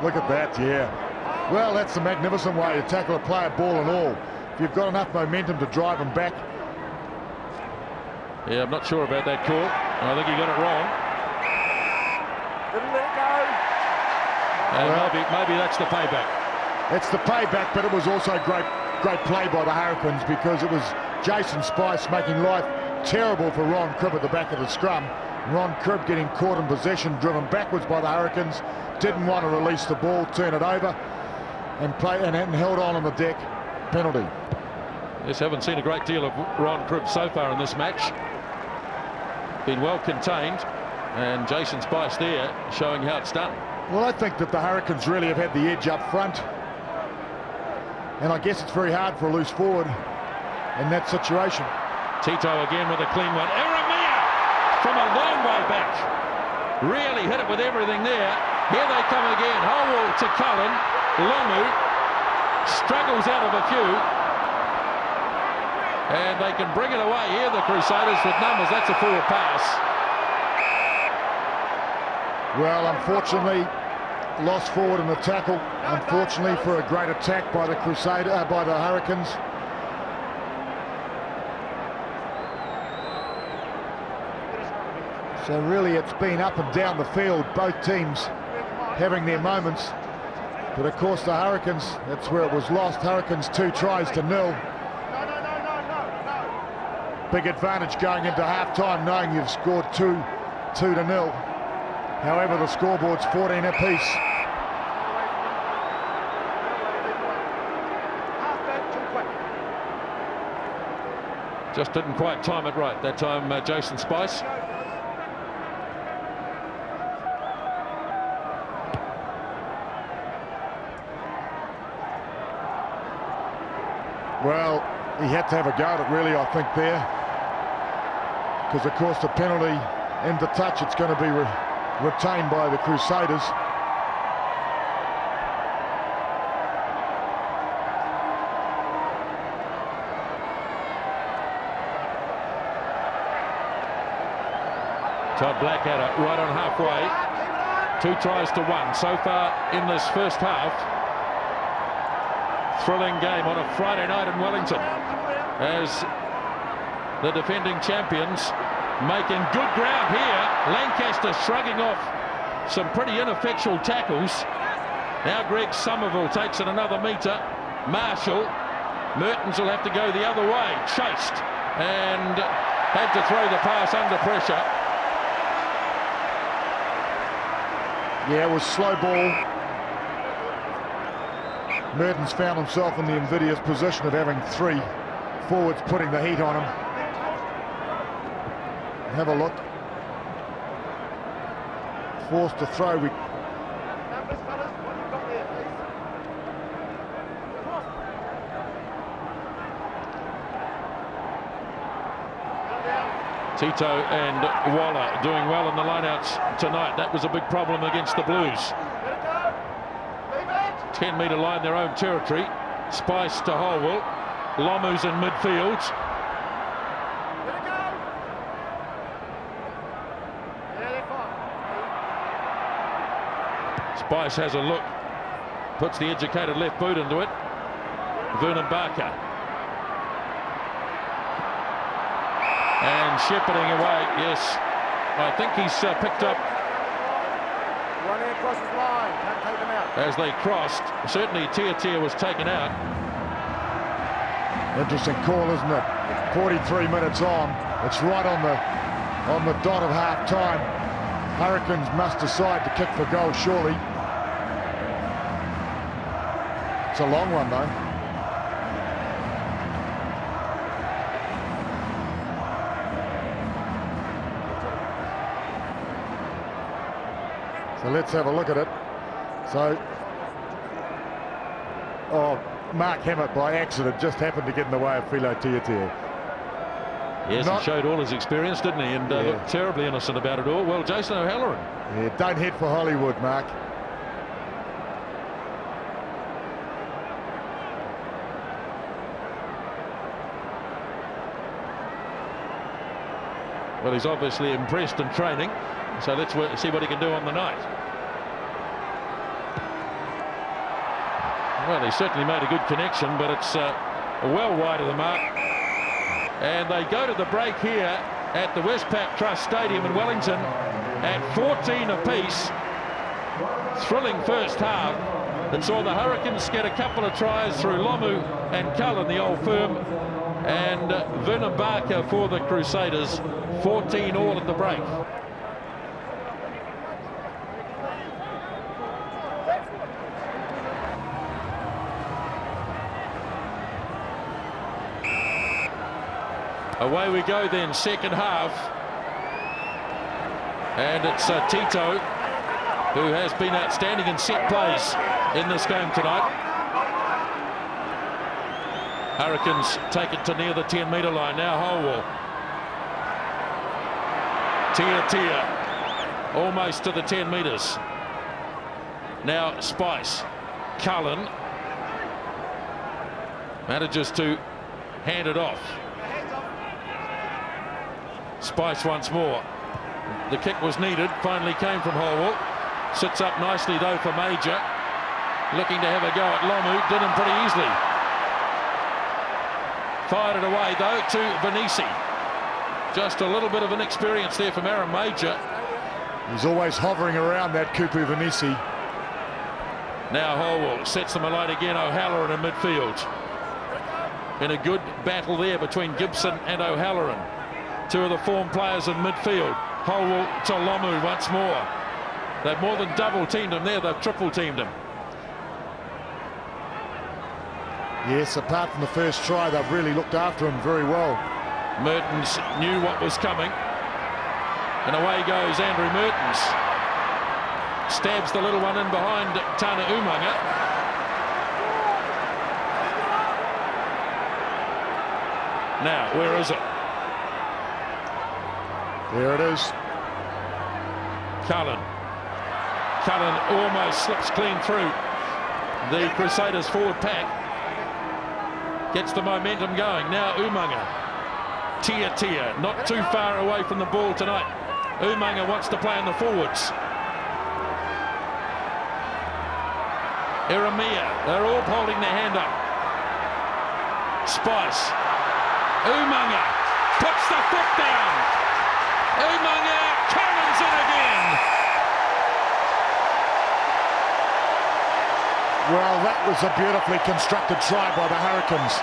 Look at that, yeah. Well, that's a magnificent way to tackle a player, ball and all. If you've got enough momentum to drive them back. Yeah, I'm not sure about that call. I think he got it wrong. Didn't let it go. And maybe that's the payback. It's the payback, but it was also great play by the Hurricanes, because it was Jason Spice making life terrible for Ron Cribb at the back of the scrum. Ron Cribb getting caught in possession, driven backwards by the Hurricanes, didn't want to release the ball, turn it over, and held on the deck. Penalty. Yes, haven't seen a great deal of Ron Cribb so far in this match. Been well contained, and Jason Spice there showing how it's done. Well, I think that the Hurricanes really have had the edge up front, and I guess it's very hard for a loose forward in that situation. Tito again with a clean one. From a long way back. Really hit it with everything there. Here they come again. Howell to Cullen. Lomu struggles out of a few. And they can bring it away here, the Crusaders, with numbers. That's a forward pass. Well, unfortunately, lost forward in the tackle. Unfortunately for a great attack by the by the Hurricanes. So really it's been up and down the field, both teams having their moments. But of course the Hurricanes, that's where it was lost. Hurricanes 2 tries to 0. Big advantage going into half-time, knowing you've scored 2 to 0. However, the scoreboard's 14 apiece. Just didn't quite time it right that time, Jason Spice. Well, he had to have a go at it, really, I think, there. Because, of course, the penalty into touch, it's going to be retained by the Crusaders. Todd Blackadder right on halfway. 2 tries to 1 so far in this first half. Thrilling game on a Friday night in Wellington, as the defending champions making good ground here. Lancaster shrugging off some pretty ineffectual tackles. Now Greg Somerville takes it another metre. Marshall, Mehrtens will have to go the other way. Chased and had to throw the pass under pressure. Yeah, it was slow ball. Mehrtens found himself in the invidious position of having 3 forwards putting the heat on him. Have a look. Forced to throw. Tito and Waller doing well in the lineouts tonight. That was a big problem against the Blues. 10-metre line, their own territory. Spice to Holwell. Lomu's in midfield. Spice has a look. Puts the educated left boot into it. Vernon Barker. And shepherding away. Yes, I think he's picked up. One there across his line. Can't take them out. As they crossed, certainly Tia was taken out. Interesting call, isn't it? 43 minutes on. It's right on the dot of half time. Hurricanes must decide to kick for goal, surely. It's a long one, though. So let's have a look at it. So, Mark Hammett by accident just happened to get in the way of Filo Tia. Yes, he showed all his experience, didn't he? And looked terribly innocent about it all. Well, Jason O'Halloran. Yeah, don't head for Hollywood, Mark. Well, he's obviously impressed in training, so let's see what he can do on the night. Well, he certainly made a good connection, but it's well wide of the mark. And they go to the break here at the Westpac Trust Stadium in Wellington at 14 apiece. Thrilling first half that saw the Hurricanes get a couple of tries through Lomu and Cullen, the old firm, and Umaga for the Crusaders. 14 all at the break. Away we go then, second half. And it's Tito who has been outstanding in set plays in this game tonight. Hurricanes take it to near the 10-metre line. Now Holwell. Tia, almost to the 10 metres. Now Spice. Cullen manages to hand it off. Spice once more. The kick was needed, finally came from Holwell. Sits up nicely though for Major. Looking to have a go at Lomu, did him pretty easily. Fired it away though to Vanisi. Just a little bit of inexperience there from Aaron Major. He's always hovering around that Kupu Vanisi. Now Holwell sets them alight again. O'Halloran in midfield. In a good battle there between Gibson and O'Halloran. Two of the form players in midfield. Holwell to Lomu once more. They've more than double teamed him there. They've triple teamed him. Yes, apart from the first try, they've really looked after him very well. Mehrtens knew what was coming. And away goes Andrew Mehrtens. Stabs the little one in behind Tana Umaga. Now, where is it? There it is. Cullen almost slips clean through the Crusaders forward pack. Gets the momentum going. Now Umaga. Tia, not too far away from the ball tonight. Umaga wants to play in the forwards. Eremia, they're all holding their hand up. Spice. Umaga puts the foot down. Umaga, Cullen's in again. Well, that was a beautifully constructed try by the Hurricanes.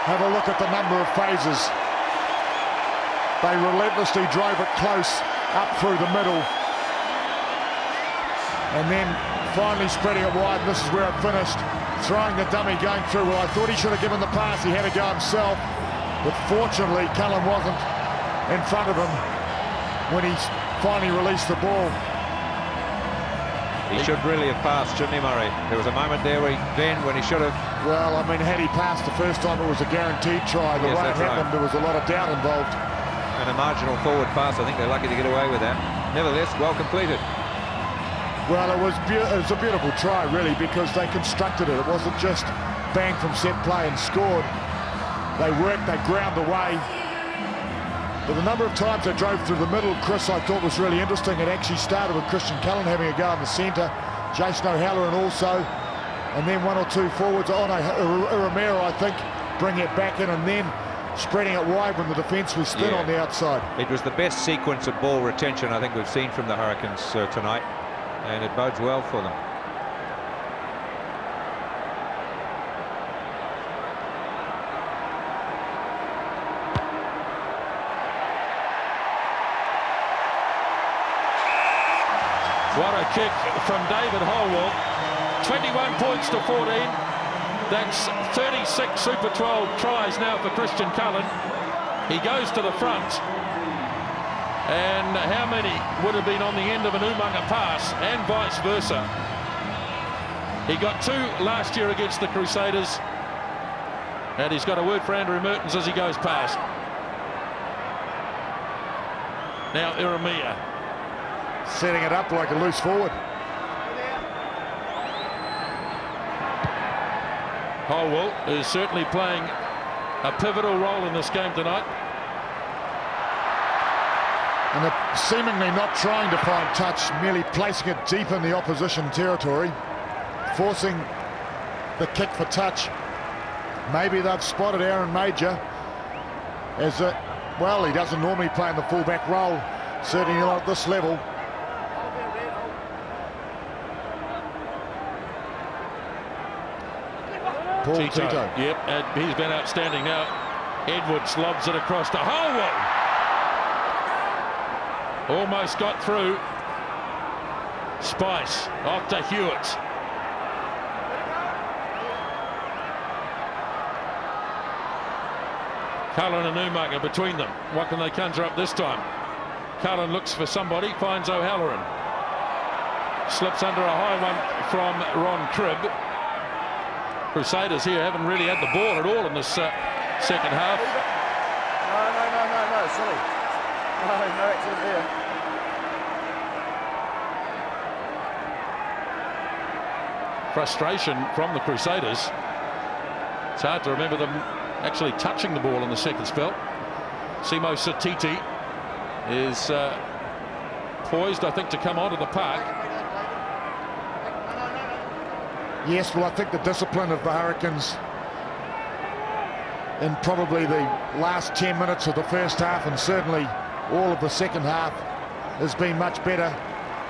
Have a look at the number of phases. They relentlessly drove it close up through the middle. And then finally spreading it wide. This is where it finished. Throwing the dummy, going through. Well, I thought he should have given the pass. He had to go himself. But fortunately, Cullen wasn't in front of him when he finally released the ball. He should really have passed, shouldn't he, Murray? There was a moment there when he should have. Well, I mean, had he passed the first time, it was a guaranteed try. The way it happened, there was a lot of doubt involved. And a marginal forward pass. I think they're lucky to get away with that. Nevertheless, well completed. Well, it was a beautiful try, really, because they constructed it. It wasn't just bang from set play and scored. They worked, they ground away. But the number of times they drove through the middle, Chris, I thought was really interesting. It actually started with Christian Cullen having a go in the centre, Jason O'Halloran also, and then one or two forwards. Romero, I think, bringing it back in and then spreading it wide when the defence was thin on the outside. It was the best sequence of ball retention I think we've seen from the Hurricanes tonight, and it bodes well for them. What a kick from David Holwell. 21 points to 14. That's 36 Super 12 tries now for Christian Cullen. He goes to the front. And how many would have been on the end of an Umaga pass and vice versa? He got two last year against the Crusaders. And he's got a word for Andrew Mehrtens as he goes past. Now Eremia. Setting it up like a loose forward. Holwell is certainly playing a pivotal role in this game tonight. And they're seemingly not trying to find touch, merely placing it deep in the opposition territory, forcing the kick for touch. Maybe they've spotted Aaron Major as well, he doesn't normally play in the fullback role, certainly not at this level. Paul Tito. Yep, and he's been outstanding now. Edwards lobs it across to Holwell. Almost got through. Spice off to Hewitt. Cullen and Umaga between them. What can they conjure up this time? Cullen looks for somebody, finds O'Halloran. Slips under a high one from Ron Cribb. Crusaders here haven't really had the ball at all in this second half. No, silly. No action there. Frustration from the Crusaders. It's hard to remember them actually touching the ball in the second spell. Simo Satiti is poised, I think, to come onto the park. Yes, well, I think the discipline of the Hurricanes in probably the last 10 minutes of the first half, and certainly all of the second half, has been much better.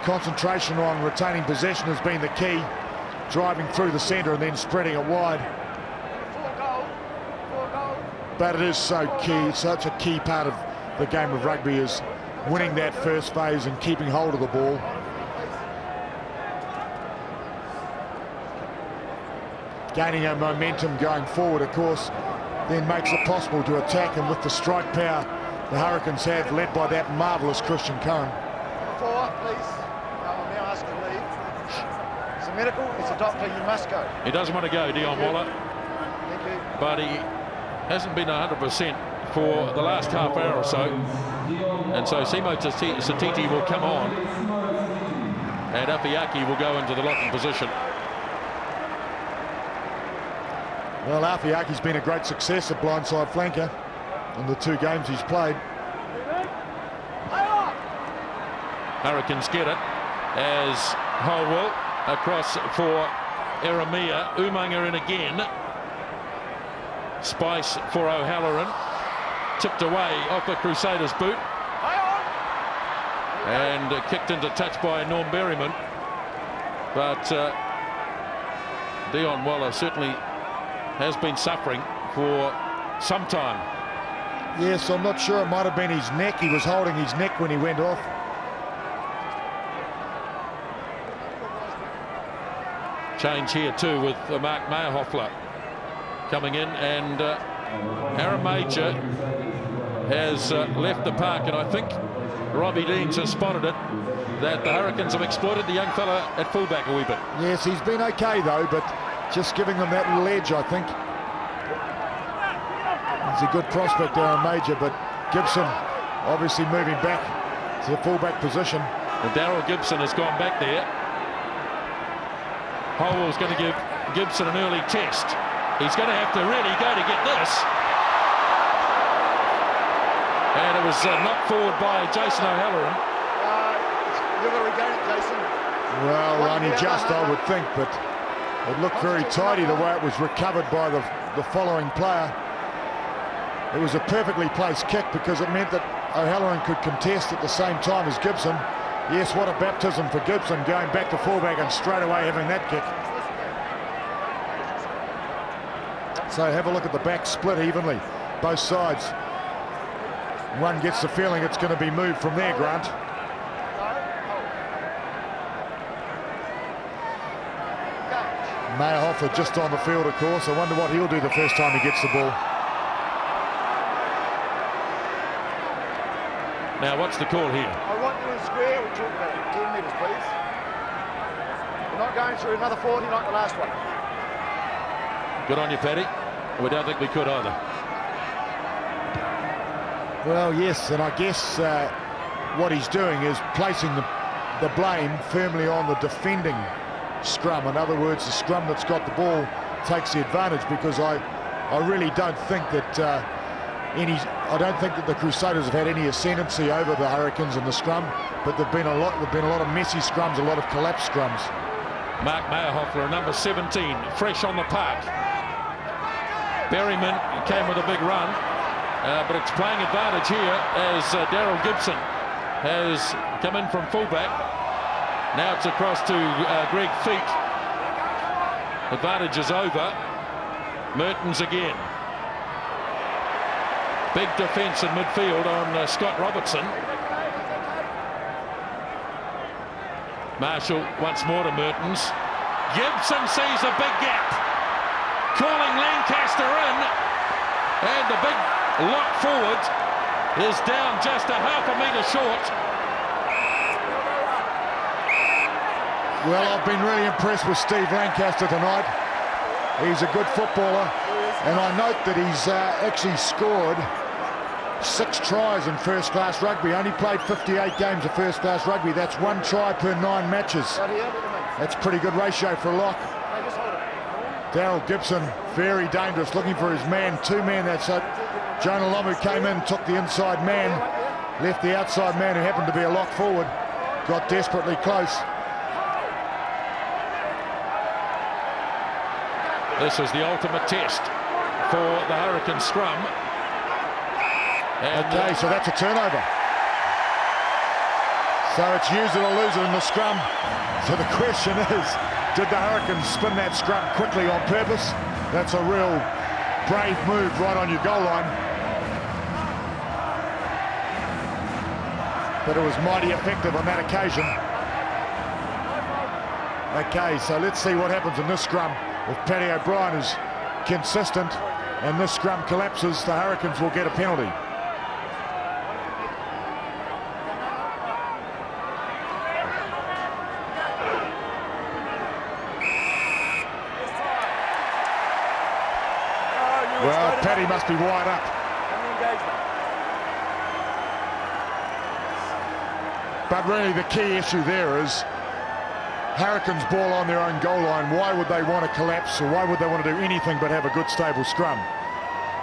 Concentration on retaining possession has been the key, driving through the centre and then spreading it wide. But it is so key, such a key part of the game of rugby, is winning that first phase and keeping hold of the ball. Gaining a momentum going forward, of course, then makes it possible to attack, and with the strike power the Hurricanes have, led by that marvellous Christian Cullen. Forward, please. No, I'm now asking leave. It's a medical, it's a doctor, you must go. He doesn't want to go, Dion Waller. Thank you. But he hasn't been 100% for the last half hour or so. And so Simo Satiti will come on. And Afiaki will go into the locking position. Well, Afiaki's been a great success at blindside flanker in the 2 games he's played. Hurricanes get it as Holwell across for Eremia. Umaga in again. Spice for O'Halloran. Tipped away off the Crusaders' boot. And kicked into touch by Norm Berryman. But Dion Waller certainly has been suffering for some time. Yes, I'm not sure, it might have been his neck. He was holding his neck when he went off. Change here too with Mark Mayerhoffler coming in, and Aaron Major has left the park, and I think Robbie Deans has spotted it, that the Hurricanes have exploited the young fella at fullback a wee bit. Yes, he's been okay though, but just giving them that little edge, I think. He's a good prospect, Aaron Major, but Gibson obviously moving back to the fullback position. And Darryl Gibson has gone back there. Holwell's going to give Gibson an early test. He's going to have to really go to get this. And it was knocked forward by Jason O'Halloran. You're going to regain it, Jason. Well, only just, I would think, but it looked very tidy the way it was recovered by the following player. It was a perfectly placed kick because it meant that O'Halloran could contest at the same time as Gibson. Yes, what a baptism for Gibson, going back to fullback and straight away having that kick. So have a look at the back split evenly, both sides. One gets the feeling it's going to be moved from there, Grant. Mayerhoffler just on the field, of course. I wonder what he'll do the first time he gets the ball. Now, what's the call here? I want you in square. We talk about 10 metres, please. We're not going through another 40 like the last one. Good on you, Paddy. We don't think we could either. Well, yes, and I guess what he's doing is placing the blame firmly on the defending scrum. In other words, the scrum that's got the ball takes the advantage, because I really don't think that I don't think that the Crusaders have had any ascendancy over the Hurricanes in the scrum, but there've been a lot of messy scrums, a lot of collapsed scrums. Mark Meyerhoffler, number 17, fresh on the park. Berryman came with a big run, but it's playing advantage here as Daryl Gibson has come in from fullback. Now it's across to Greg Feet. Advantage is over. Mehrtens again. Big defence in midfield on Scott Robertson. Marshall once more to Mehrtens. Gibson sees a big gap. Calling Lancaster in. And the big lock forward is down just a half a metre short. Well, I've been really impressed with Steve Lancaster tonight. He's a good footballer, and I note that he's actually scored 6 tries in first-class rugby. Only played 58 games of first-class rugby. That's 1 try per 9 matches. That's a pretty good ratio for a lock. Daryl Gibson, very dangerous, looking for his man, 2 men. That's it. Jonah Lomu came in, took the inside man, left the outside man who happened to be a lock forward, got desperately close. This is the ultimate test for the Hurricane scrum. And okay, so that's a turnover. So it's use it or lose it in the scrum. So the question is, did the Hurricanes spin that scrum quickly on purpose? That's a real brave move right on your goal line. But it was mighty effective on that occasion. Okay, so let's see what happens in this scrum. If Paddy O'Brien is consistent and this scrum collapses, the Hurricanes will get a penalty. Well, Paddy must be wide up. But really the key issue there is Hurricanes ball on their own goal line. Why would they want to collapse, or why would they want to do anything but have a good stable scrum?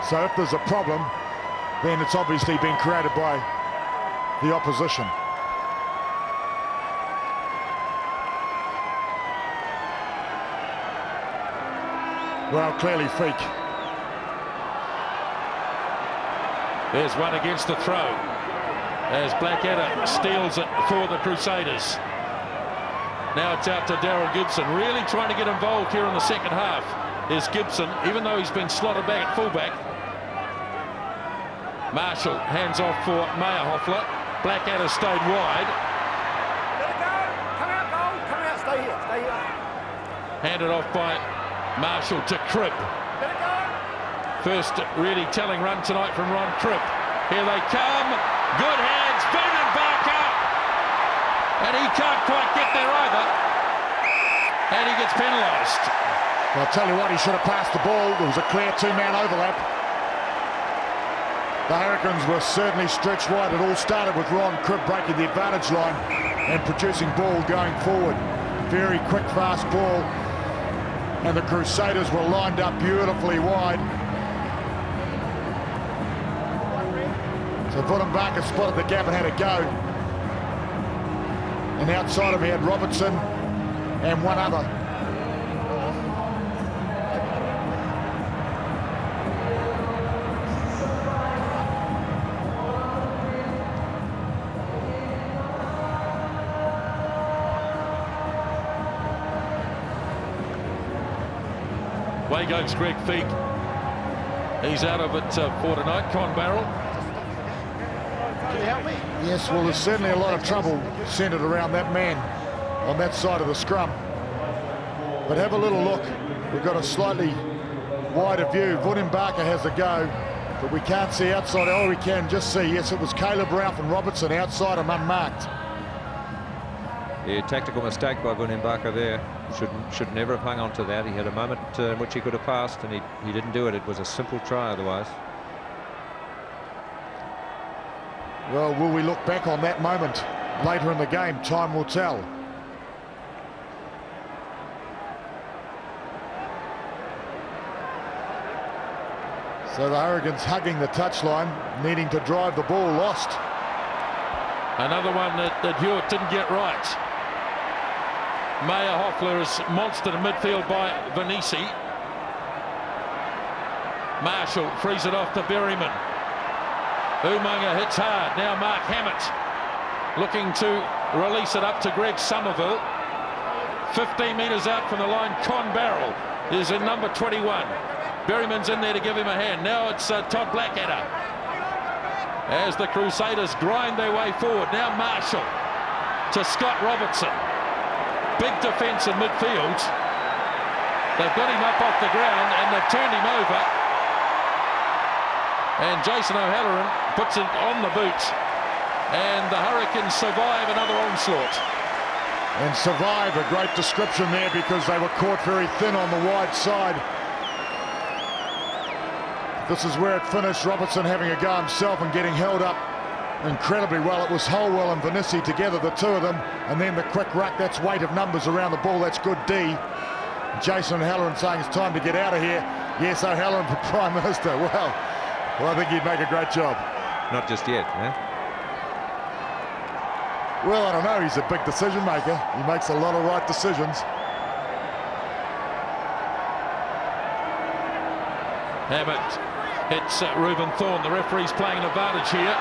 So if there's a problem, then it's obviously been created by the opposition. Well, clearly Feek. there's one against the throw as Blackadder steals it for the Crusaders. Now it's out to Daryl Gibson, really trying to get involved here in the second half. Is Gibson, even though he's been slotted back at fullback. Marshall hands off for Meyerhoffler. Blackadder stayed wide. Let it go. Come out, goal. Come out. Stay here. Stay here. Handed off by Marshall to Cribb. Let it go. First really telling run tonight from Ron Cribb. Here they come. Good hands. Booted back up. And he can't quite get there either. And he gets penalised. I'll tell you what, he should have passed the ball. There was a clear two-man overlap. The Hurricanes were certainly stretched wide. It all started with Ron Cribb breaking the advantage line and producing ball going forward. Very quick, fast ball. And the Crusaders were lined up beautifully wide. So Umaga spotted the gap and had a go. And outside him he had Robertson and one other. Away goes Greg Feek. He's out of it for tonight. Con Barrel. Can you help me? Yes, well, there's certainly a lot of trouble centred around that man on that side of the scrum. But have a little look. We've got a slightly wider view. Umaga has a go, but we can't see outside. Oh, we can just see, yes, it was Caleb Ralph and Robertson outside him unmarked. Yeah, tactical mistake by Umaga there. Should never have hung on to that. He had a moment in which he could have passed, and he didn't do it. It was a simple try otherwise. Well, will we look back on that moment later in the game? Time will tell. So the Hurricanes hugging the touchline, needing to drive the ball, lost. Another one that Hewitt didn't get right. Mayer Hoffler is monstered in midfield by Vanisi. Marshall frees it off to Berryman. Umaga hits hard. Now Mark Hammett looking to release it up to Greg Somerville. 15 metres out from the line, Con Barrel is in number 21. Berryman's in there to give him a hand. Now it's Todd Blackadder as the Crusaders grind their way forward. Now Marshall to Scott Robertson. Big defence in midfield. They've got him up off the ground and they've turned him over. And Jason O'Halloran puts it on the boot. And the Hurricanes survive another onslaught. And survive, a great description there, because they were caught very thin on the wide side. This is where it finished. Robertson having a go himself and getting held up incredibly well. It was Holwell and Vanisi together, the two of them, and then the quick ruck. That's weight of numbers around the ball. That's good D. Jason O'Halloran saying it's time to get out of here. Yes, O'Halloran for Prime Minister. Well, I think he'd make a great job. Not just yet, eh? Well, I don't know. He's a big decision maker. He makes a lot of right decisions. Hammett hits Reuben Thorne. The referee's playing an advantage here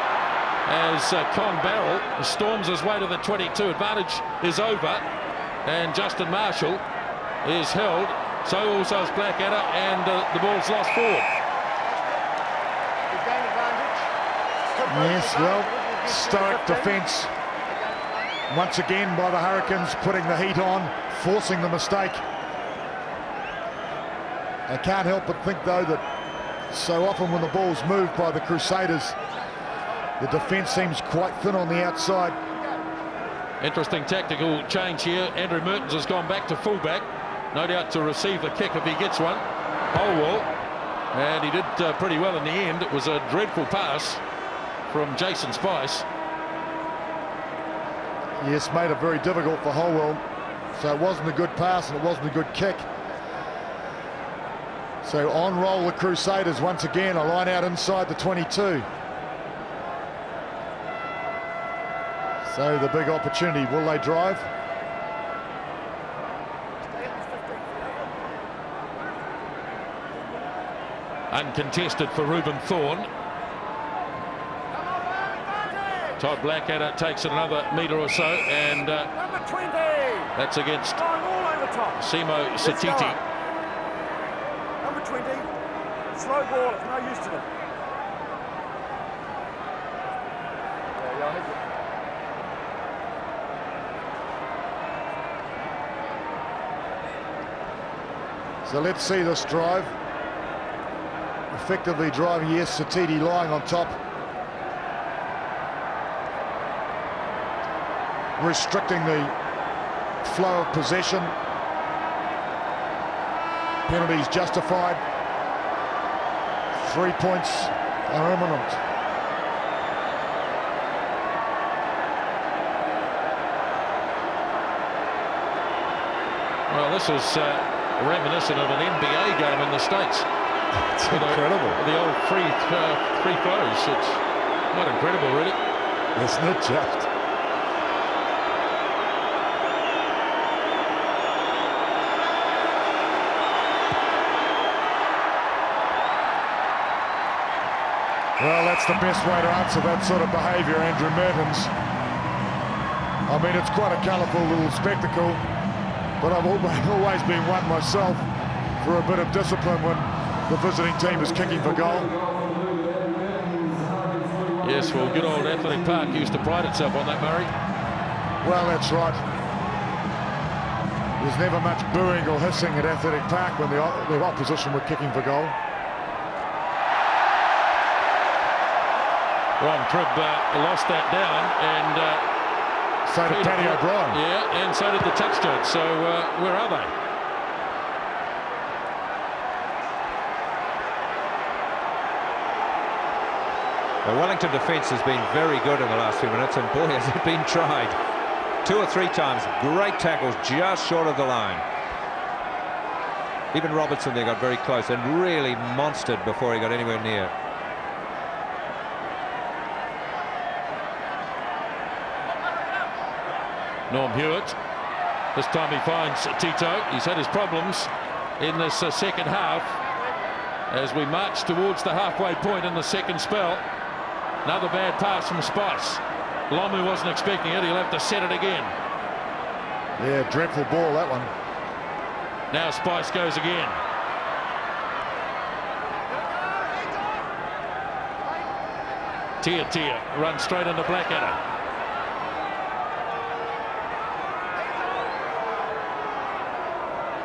as Con Barrel storms his way to the 22. Advantage is over, and Justin Marshall is held. So also is Blackadder, and the ball's lost forward. Yes, well, stoic defence once again by the Hurricanes, putting the heat on, forcing the mistake. I can't help but think, though, that so often when the ball's moved by the Crusaders, the defence seems quite thin on the outside. Interesting tactical change here. Andrew Mehrtens has gone back to fullback, no doubt to receive the kick if he gets one. Holwell, and he did pretty well in the end. It was a dreadful pass from Jason Spice. Yes, made it very difficult for Holwell. So it wasn't a good pass and it wasn't a good kick. So on roll the Crusaders once again, a line out inside the 22. So the big opportunity, will they drive? Uncontested for Reuben Thorne. Todd Blackadder takes it another metre or so, and Number 20. that's against Going all over top. Simo Satiti. Number 20. Slow ball. It's no use to them. So let's see this drive. Effectively driving, yes, Satiti lying on top. Restricting the flow of possession. Penalties justified. 3 points are imminent. Well, this is reminiscent of an NBA game in the States. It's incredible. The old free throws. It's quite incredible, really. Isn't it just? Well, that's the best way to answer that sort of behaviour, Andrew Mehrtens. I mean, it's quite a colourful little spectacle, but I've always been one myself for a bit of discipline when the visiting team is kicking for goal. Yes, well, good old Athletic Park used to pride itself on that, Murray. Well, that's right. There's never much booing or hissing at Athletic Park when the opposition were kicking for goal. Ron Cribb lost that down, and so did Paddy O'Brien. Yeah, and so did the touch judge. So where are they? The Wellington defence has been very good in the last few minutes, and boy, has it been tried. 2 or 3 times, great tackles just short of the line. Even Robertson there got very close and really monstered before he got anywhere near. Norm Hewitt This time he finds Tito. He's had his problems in this second half as we march towards the halfway point in the second spell. Another bad pass from Spice. Lomu wasn't expecting it. He'll have to set it again. Yeah, dreadful ball, that one. Now Spice goes again. Tia runs straight into Blackadder.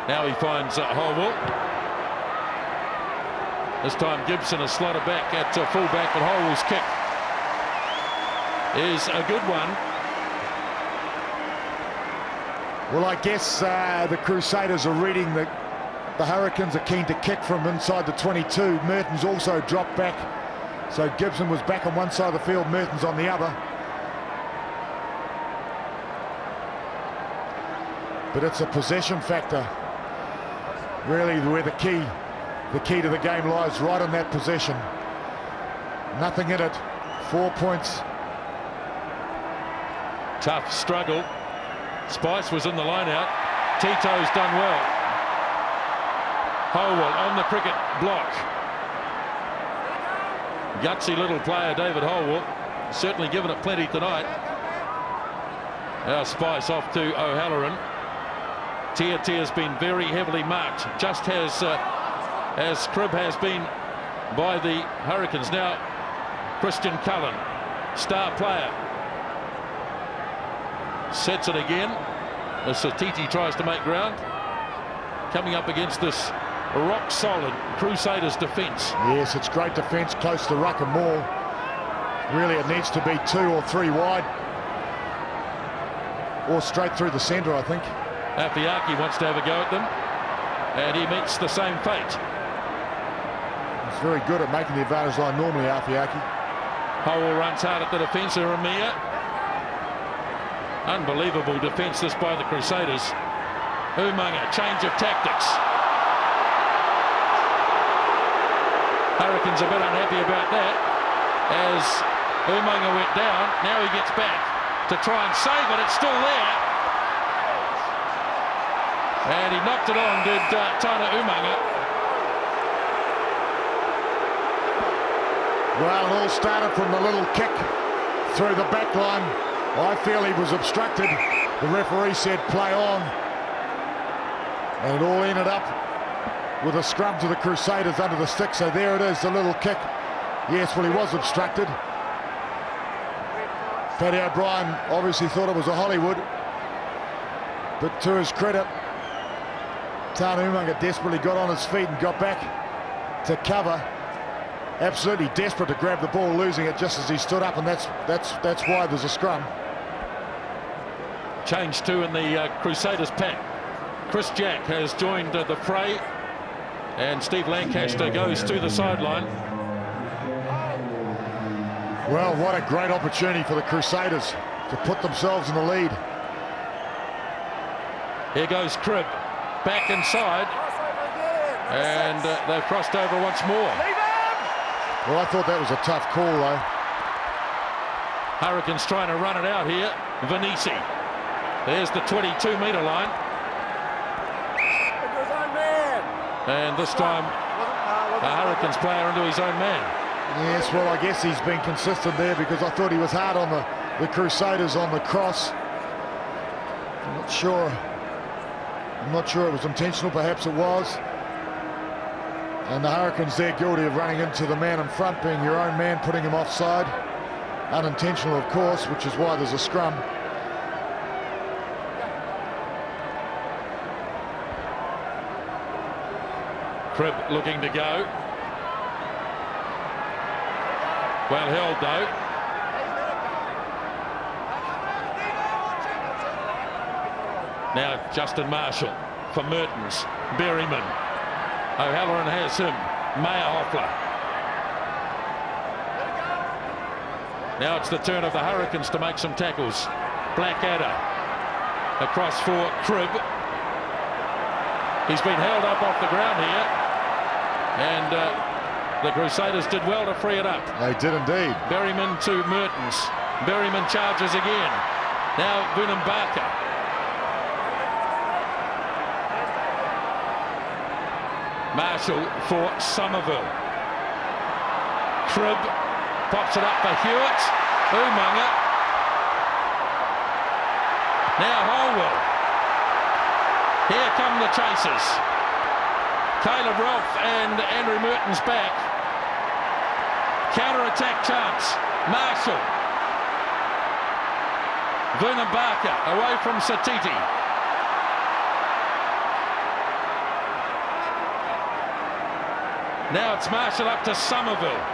Now he finds Holwell. This time Gibson is slotted back at fullback, but Holwell's kick is a good one. Well, I guess the Crusaders are reading the Hurricanes are keen to kick from inside the 22. Mehrtens also dropped back. So Gibson was back on one side of the field, Mehrtens on the other. But it's a possession factor. Really where the key to the game lies, right on that possession. Nothing in it. 4 points. Tough struggle. Spice was in the line out. Tito's done well. Holwell on the cricket block. Gutsy little player, David Holwell. Certainly given it plenty tonight. Now Spice off to O'Halloran. Tia's been very heavily marked, just as Cribb has been by the Hurricanes. Now Christian Cullen, star player, sets it again as Titi tries to make ground, coming up against this rock solid Crusaders defence. Yes, it's great defence close to ruck and maul. Really it needs to be 2 or 3 wide or straight through the centre, I think. Afiaki wants to have a go at them, and he meets the same fate. He's very good at making the advantage line normally, Afiaki. Howell runs hard at the defence of Ramia. Unbelievable defence this by the Crusaders. Umaga, change of tactics. Hurricanes a bit unhappy about that as Umaga went down. Now he gets back to try and save it. It's still there. And he knocked it on, did Tana Umaga. Well, it all started from the little kick through the back line. I feel he was obstructed. The referee said play on. And it all ended up with a scrum to the Crusaders under the stick. So there it is, the little kick. Yes, well, he was obstructed. Paddy O'Brien obviously thought it was a Hollywood. But to his credit, Tana Umaga desperately got on his feet and got back to cover. Absolutely desperate to grab the ball, losing it just as he stood up, and that's why there's a scrum. Change 2 in the Crusaders pack. Chris Jack has joined the fray, and Steve Lancaster goes to the sideline. Well, what a great opportunity for the Crusaders to put themselves in the lead. Here goes Cribb, back inside, and they've crossed over once more. Well, I thought that was a tough call, though. Hurricanes trying to run it out here. Vanisi. There's the 22-metre line. And this time, a Hurricanes player into his own man. Yes, well, I guess he's been consistent there because I thought he was hard on the Crusaders on the cross. I'm not sure it was intentional, perhaps it was. And the Hurricanes, they're guilty of running into the man in front, being your own man, putting him offside. Unintentional, of course, which is why there's a scrum. Cribb looking to go. Well held, though. Now Justin Marshall for Mehrtens. Berryman. O'Halloran has him. Mayerhoffler. Now it's the turn of the Hurricanes to make some tackles. Blackadder across for Cribb. He's been held up off the ground here, and the Crusaders did well to free it up. They did indeed. Berryman to Mehrtens. Berryman charges again. Now Vunampaka. Marshall for Somerville. Cribb pops it up for Hewitt. Umaga. Now Holwell. Here come the chasers. Caleb Rolfe and Andrew Mehrtens back. Counter-attack chance. Marshall. Vunabaka away from Satiti. Now it's Marshall up to Somerville.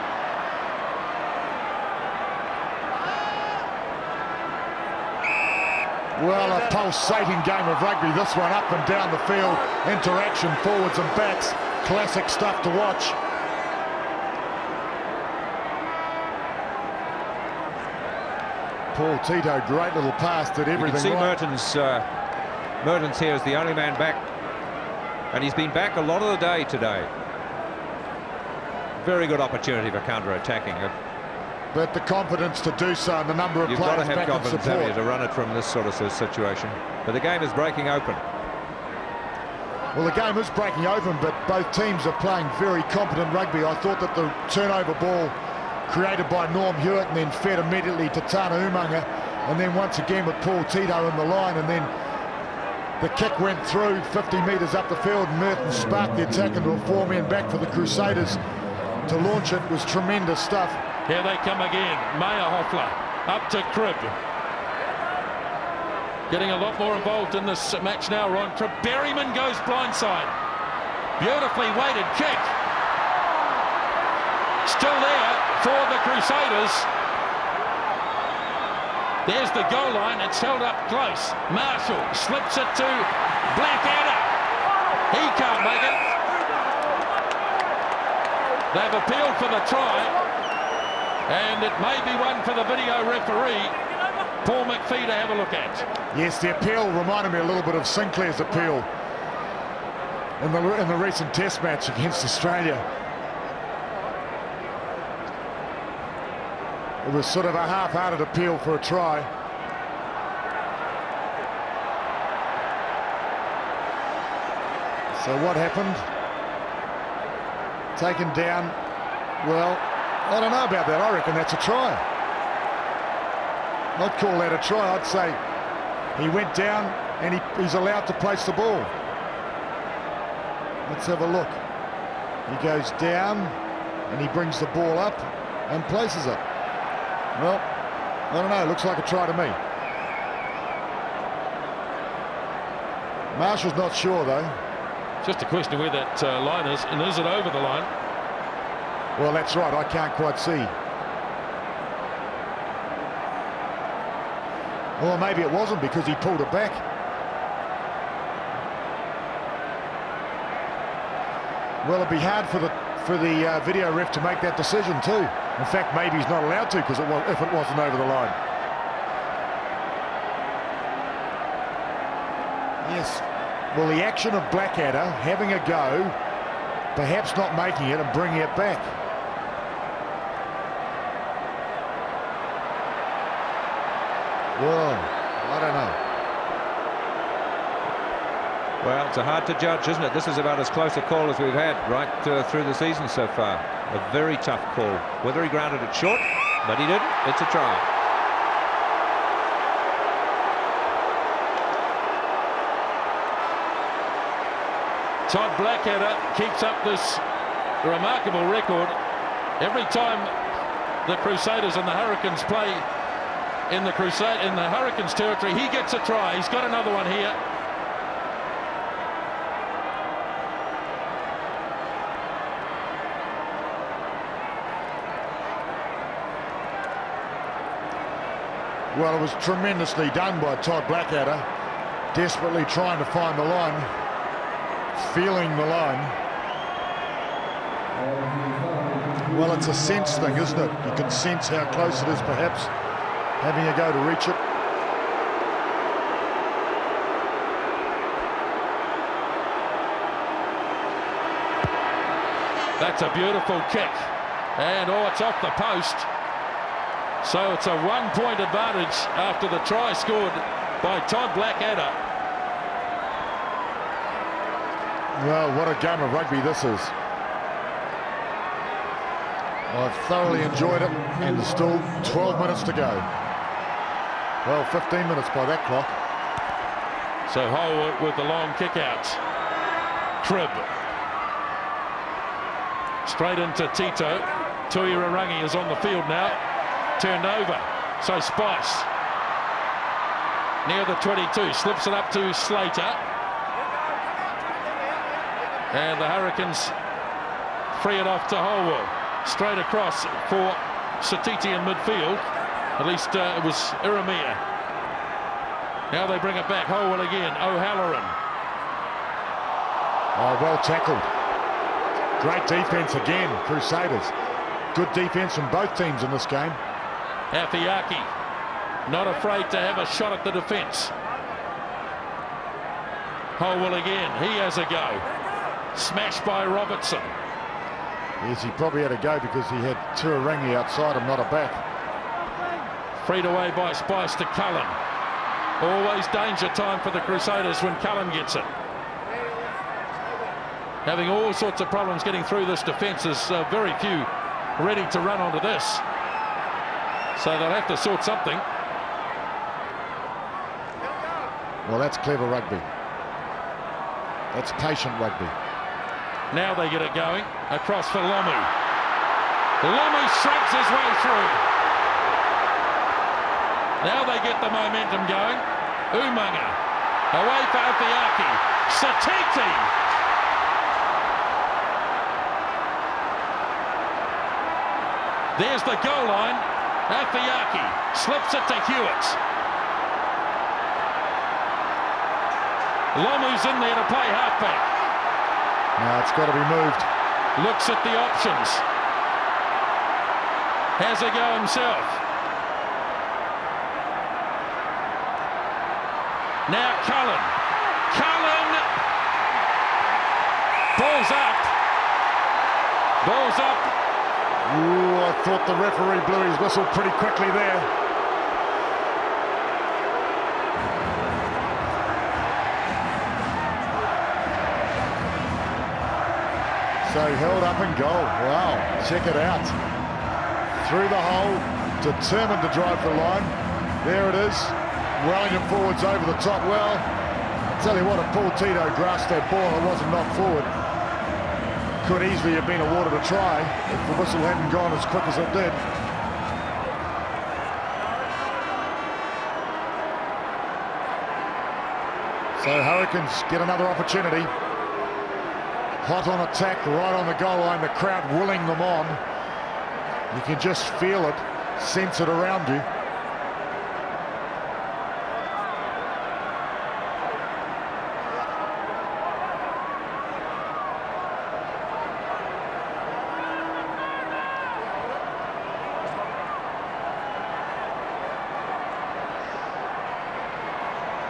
Well, a pulsating game of rugby. This one up and down the field. Interaction forwards and backs. Classic stuff to watch. Paul Tito, great little pass, did everything you can right. see Mehrtens here is the only man back, and he's been back a lot of the day today. Very good opportunity for counter-attacking. But the confidence to do so and the number of You've got to players have back in confidence, haven't you, support. to run it from this sort of situation. But the game is breaking open. Well, the game is breaking open, but both teams are playing very competent rugby. I thought that the turnover ball created by Norm Hewitt and then fed immediately to Tana Umaga, and then once again with Paul Tito in the line, and then the kick went through 50 metres up the field, and Mehrtens sparked the attack into a 4-man back for the Crusaders to launch it. Was tremendous stuff. Here they come again. Meyerhoffler up to Cribb. Getting a lot more involved in this match now, Ron. Cribb. Berryman goes blindside. Beautifully weighted kick. Still there for the Crusaders. There's the goal line. It's held up close. Marshall slips it to Blackadder. He can't make it. They've appealed for the try. And it may be one for the video referee, Paul McPhee, to have a look at. Yes, the appeal reminded me a little bit of Sinclair's appeal in the recent Test match against Australia. It was sort of a half-hearted appeal for a try. So what happened? Taken down. Well, I don't know about that. I reckon that's a try. I'd call that a try. I'd say he went down and he's allowed to place the ball. Let's have a look. He goes down and he brings the ball up and places it. Well, I don't know. Looks like a try to me. Marshall's not sure, though. Just a question of where that line is, and is it over the line? Well, that's right. I can't quite see. Or maybe it wasn't because he pulled it back. Well, it'd be hard for the video ref to make that decision too. In fact, maybe he's not allowed to, because if it wasn't over the line. Yes. Well, the action of Blackadder having a go, perhaps not making it and bringing it back. Well, I don't know. Well, it's hard to judge, isn't it? This is about as close a call as we've had right through the season so far. A very tough call. Whether he grounded it short, but he didn't. It's a try. Todd Blackadder keeps up this remarkable record. Every time the Crusaders and the Hurricanes play in the Hurricanes territory, he gets a try. He's got another one here. Well, it was tremendously done by Todd Blackadder, desperately trying to find the line, feeling the line. Well, it's a sense thing, isn't it? You can sense how close it is, perhaps, having a go to reach it. That's a beautiful kick. And, oh, it's off the post. So it's a 1-point advantage after the try scored by Todd Blackadder. Well, what a game of rugby this is. I've thoroughly enjoyed it, and there's still 12 minutes to go. Well, 15 minutes by that clock. So Hewitt with the long kick out. Cribb. Straight into Tito. Tuirangi is on the field now. Turned over. So Spice. Near the 22. Slips it up to Slater. And the Hurricanes free it off to Holwell. Straight across for Satiti in midfield. At least it was Iramia. Now they bring it back. Holwell again. O'Halloran. Oh, well tackled. Great defence again, Crusaders. Good defence from both teams in this game. Afiaki. Not afraid to have a shot at the defence. Holwell again. He has a go. Smashed by Robertson. Yes, he probably had a go because he had Tuirangi outside him, not a back. Freed away by Spice to Cullen. Always danger time for the Crusaders when Cullen gets it. Having all sorts of problems getting through this defence. There's very few ready to run onto this. So they'll have to sort something. Well, that's clever rugby. That's patient rugby. Now they get it going. Across for Lomu. Lomu shrugs his way through. Now they get the momentum going. Umaga. Away for Afiaki. Satiti. There's the goal line. Afiaki slips it to Hewitt. Lomu's in there to play halfback. Now it's got to be moved. Looks at the options. Has a go himself. Now Cullen. Cullen. Ball's up. Ball's up. Ooh, I thought the referee blew his whistle pretty quickly there. So held up and goal. Wow, check it out. Through the hole, determined to drive the line. There it is. Wellington forwards over the top. Well, I'll tell you what, if Paul Tito grasped that ball and wasn't knocked forward, could easily have been awarded a try if the whistle hadn't gone as quick as it did. So Hurricanes get another opportunity. Hot on attack, right on the goal line, the crowd willing them on. You can just feel it, sense it around you.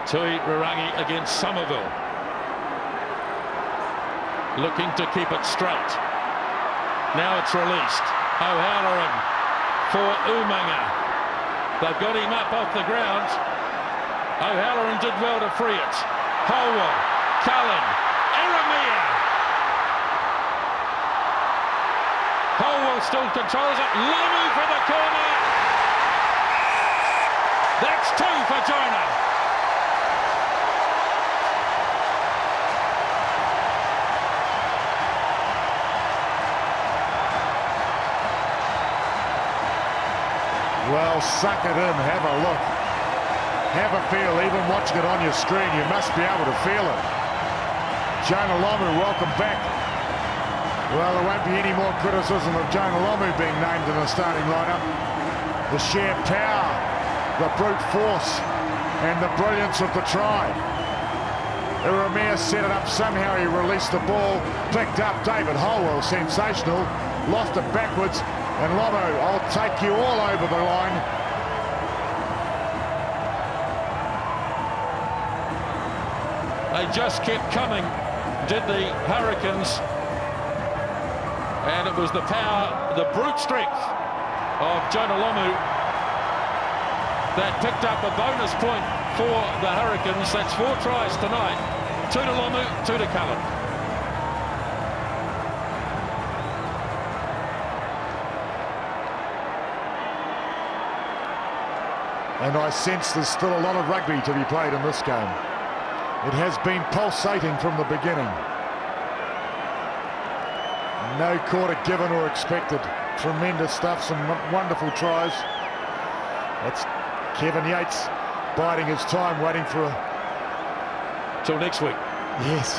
Tuirangi against Somerville. Looking to keep it straight. Now it's released. O'Halloran for Umaga. They've got him up off the ground. O'Halloran did well to free it. Holwell, Cullen, Iramia. Holwell still controls it. Lomu for the corner. That's two for Jonah. Well, suck it in, have a look. Have a feel, even watching it on your screen, you must be able to feel it. Jonah Lomu, welcome back. Well, there won't be any more criticism of Jonah Lomu being named in the starting lineup. The sheer power, the brute force, and the brilliance of the try. Iramia set it up, somehow he released the ball, picked up David Holwell, sensational, lost it backwards, and Lomu, I'll take you all over the line. They just kept coming, did the Hurricanes. And it was the power, the brute strength of Jonah Lomu that picked up a bonus point for the Hurricanes. That's 4 tries tonight. 2 to Lomu, 2 to Cullen. And I sense there's still a lot of rugby to be played in this game. It has been pulsating from the beginning. No quarter given or expected. Tremendous stuff, some wonderful tries. That's Kevin Yates biding his time, waiting for a... Till next week. Yes.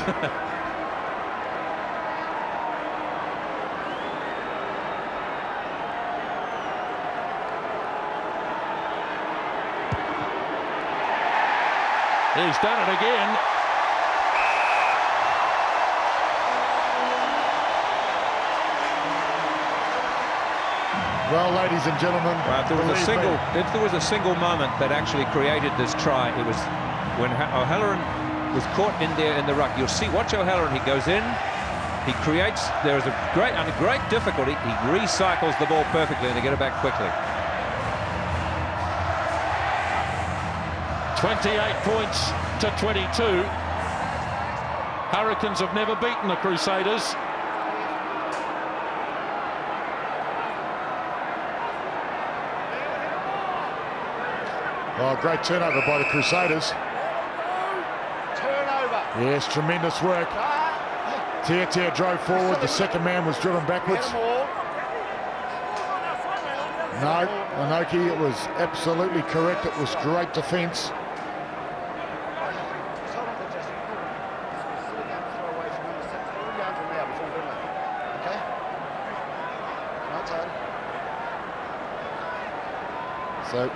He's done it again. Well, ladies and gentlemen, well, if there was a single moment that actually created this try, it was when O'Halloran was caught in there in the ruck. You'll see, watch O'Halloran, he goes in, he creates, there's under great difficulty, he recycles the ball perfectly and they get it back quickly. 28 points to 22. Hurricanes have never beaten the Crusaders. Oh, great turnover by the Crusaders. Turnover. Yes, tremendous work. Tia drove forward. The second man was driven backwards. No, Anoki, it was absolutely correct. It was great defence. So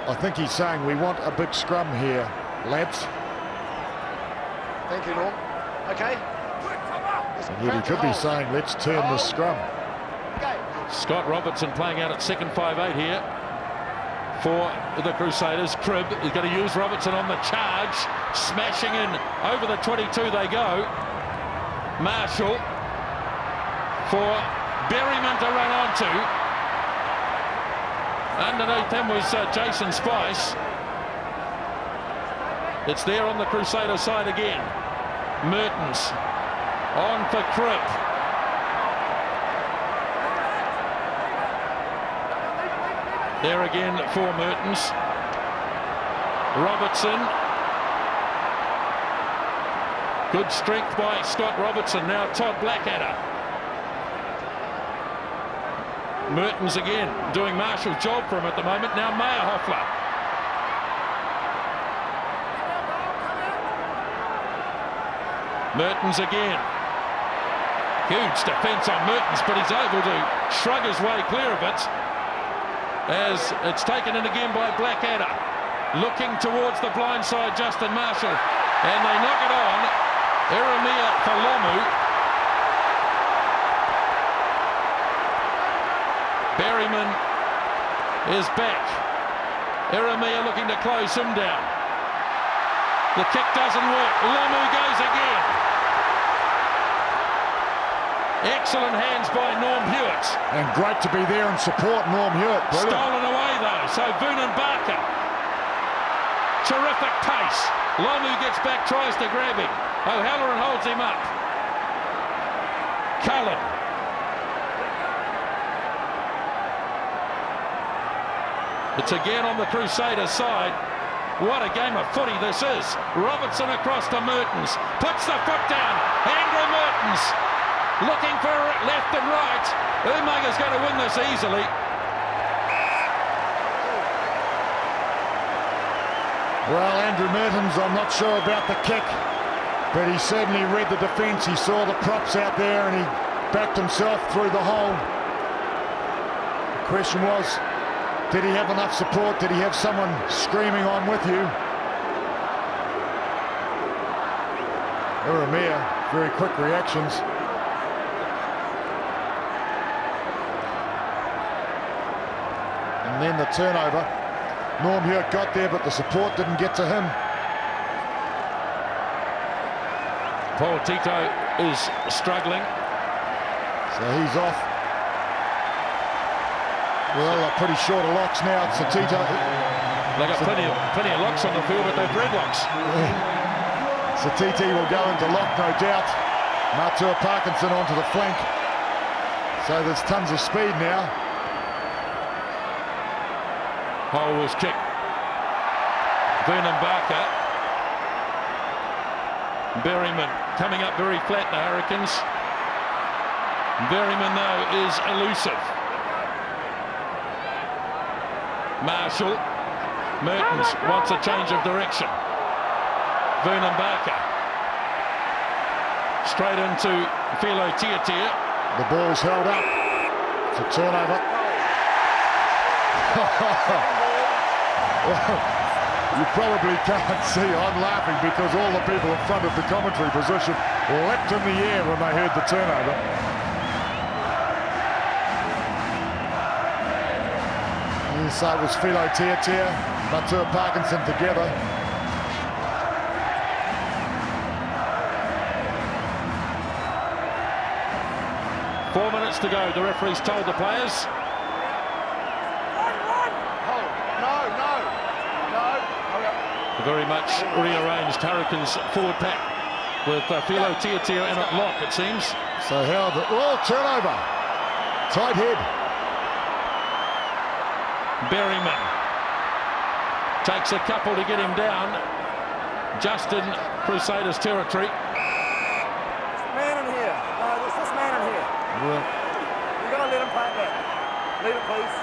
I think he's saying we want a big scrum here, lads. Thank you, Norm. Okay. And yet he could be saying, let's turn the scrum. Scott Robertson playing out at second 5'8" here for the Crusaders. Cribb is going to use Robertson on the charge. Smashing in over the 22 they go. Marshall for Berryman to run onto. Underneath them was Jason Spice. It's there on the Crusader side again. Mehrtens on for Cribb. There again for Mehrtens. Robertson. Good strength by Scott Robertson. Now Todd Blackadder. Mehrtens again doing Marshall's job for him at the moment. Now Meyerhoffler. Mehrtens again. Huge defence on Mehrtens, but he's able to shrug his way clear of it as it's taken in again by Blackadder. Looking towards the blind side, Justin Marshall, and they knock it on. Eremia for Lomu. Berryman is back. Eremia looking to close him down. The kick doesn't work. Lomu goes again. Excellent hands by Norm Hewitt. And great to be there and support Norm Hewitt. Brilliant. Stolen away though, so Boonen Barker. Terrific pace. Lomu gets back, tries to grab him. O'Halloran holds him up. Cullen. It's again on the Crusaders side. What a game of footy this is. Robertson across to Mehrtens. Puts the foot down. Andrew Mehrtens looking for left and right. Umaga's going to win this easily. Well, Andrew Mehrtens, I'm not sure about the kick, but he certainly read the defence. He saw the props out there and he backed himself through the hole. The question was, did he have enough support? Did he have someone screaming on with you? Eremia, very quick reactions. And then the turnover. Norm Hewitt got there, but the support didn't get to him. Paul Tito is struggling. So he's off. Well, they're pretty short of locks now. It's Tito. They've got plenty of locks on the field, but they're dreadlocks. Satiti will go into lock, no doubt. Matua Parkinson onto the flank. So there's tons of speed now. Hole was kicked Umaga. Berryman coming up very flat, the Hurricanes. Berryman, though, is elusive. Marshall. Mehrtens wants a change of direction. Umaga. Straight into Filo Tiatia. The ball's held up. It's a turnover. You probably can't see, I'm laughing because all the people in front of the commentary position leapt in the air when they heard the turnover. So it was Filo Tiatia, Matua Parkinson together. Four minutes to go. The referee's told the players. Very much rearranged Hurricanes forward pack with Filo Tiatia in at lock, it seems. So how the turnover. Tight head. Berryman takes a couple to get him down. Just in Crusaders territory. Man in here. No, there's this man in here. Well, You've got to let him play it back. Leave it, please.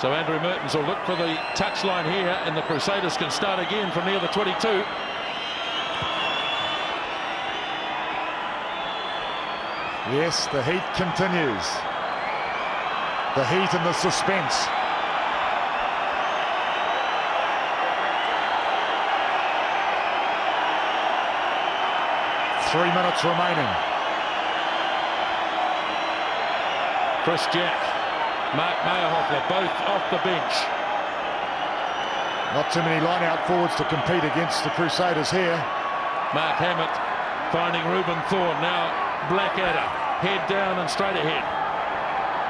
So Andrew Mehrtens will look for the touchline here, and the Crusaders can start again from near the 22. yes, the heat continues. The heat and the suspense. Three minutes remaining. Chris Jack, Mark Mayerhoffler, both off the bench. Not too many line-out forwards to compete against the Crusaders here. Mark Hammett finding Reuben Thorne. Now Blackadder, head down and straight ahead.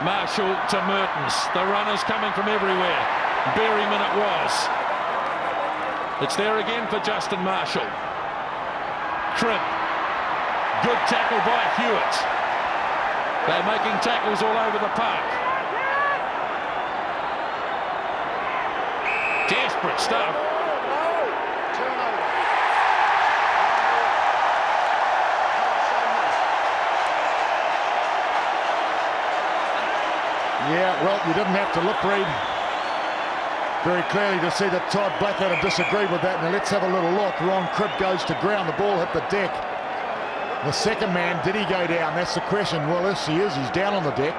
Marshall to Mehrtens. The runners coming from everywhere. Berryman it was. It's there again for Justin Marshall. Cribb. Good tackle by Hewitt. They're making tackles all over the park. Desperate stuff. Yeah, well, you didn't have to lip read very clearly to see that Todd Blackadder disagreed with that. Now let's have a little look. Ron Cribb goes to ground. The ball hit the deck. The second man, did he go down? That's the question. Well, yes, he is. He's down on the deck.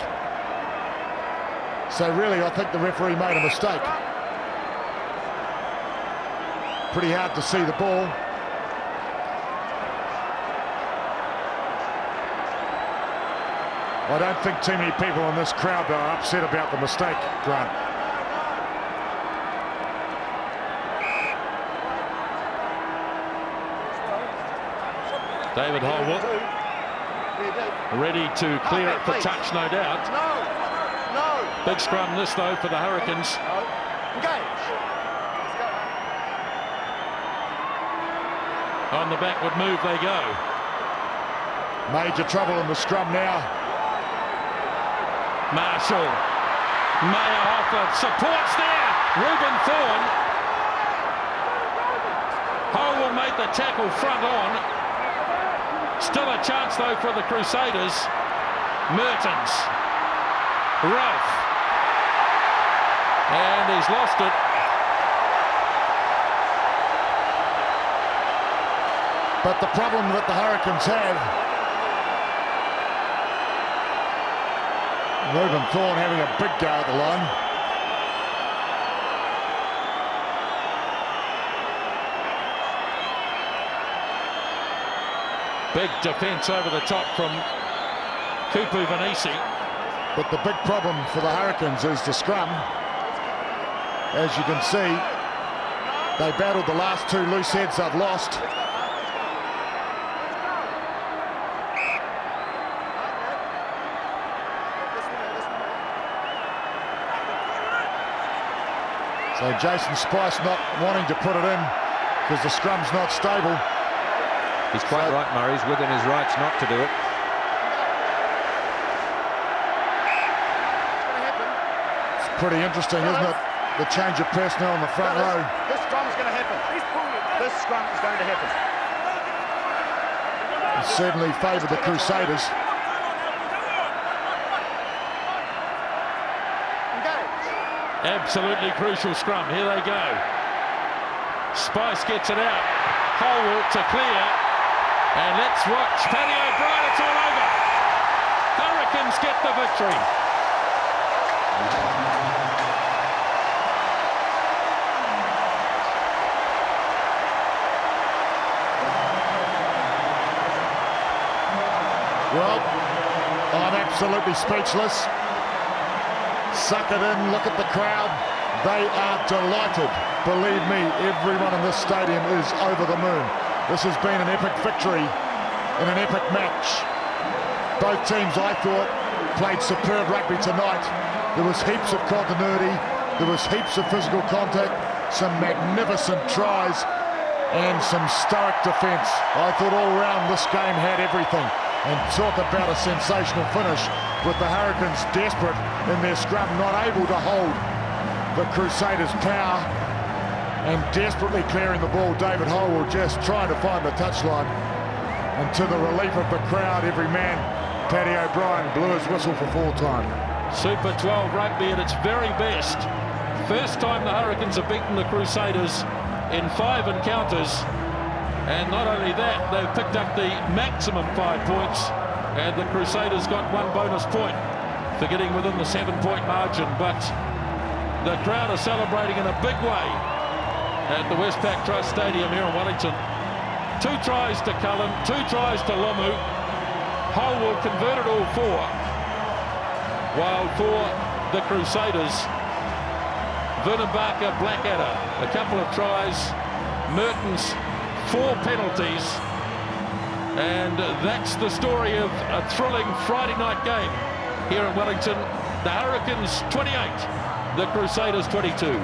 So really, I think the referee made a mistake. Pretty hard to see the ball. I don't think too many people in this crowd are upset about the mistake, Grant. David Holwell ready to clear it for touch, no doubt. Big scrum this, though, for the Hurricanes. On the backward move they go. Major trouble in the scrum now. Marshall. Mayerhoffler supports there. Reuben Thorne. Holwell made the tackle front on. Still a chance, though, for the Crusaders. Mehrtens. Ralph. And he's lost it. But the problem that the Hurricanes have, Reuben Thorne having a big go at the line. Big defence over the top from Kupu Vanisi. But the big problem for the Hurricanes is the scrum. As you can see, they battled the last two loose heads they've lost. So Jason Spice not wanting to put it in because the scrum's not stable. He's quite right, Murray. He's within his rights not to do it. It's pretty interesting, isn't it? The change of personnel on the front row. This scrum's going to happen. This scrum is going to happen. It certainly favoured the Crusaders. Absolutely crucial scrum. Here they go. Spice gets it out. Holwell to clear. And let's watch Paddy O'Brien. It's all over. Hurricanes get the victory. Well, I'm absolutely speechless. Suck it in, look at the crowd. They are delighted. Believe me, everyone in this stadium is over the moon. This has been an epic victory in an epic match. Both teams, I thought, played superb rugby tonight. There was heaps of continuity, there was heaps of physical contact, some magnificent tries, and some stoic defence. I thought all round this game had everything. And talk about a sensational finish with the Hurricanes desperate in their scrum, not able to hold the Crusaders' power and desperately clearing the ball. David Holwell just trying to find the touchline. And to the relief of the crowd, every man, Paddy O'Brien blew his whistle for full time. Super 12 rugby at its very best. First time the Hurricanes have beaten the Crusaders in 5 encounters. And not only that, they've picked up the maximum 5 points, and the Crusaders got 1 bonus point for getting within the 7-point margin. But the crowd are celebrating in a big way at the Westpac Trust Stadium here in Wellington. 2 tries to Cullen, 2 tries to Lomu. Holwell converted all 4, while for the Crusaders, Vernambaka, Blackadder, a couple of tries, Mehrtens, 4 penalties, and that's the story of a thrilling Friday night game here in Wellington. The Hurricanes 28, the Crusaders 22.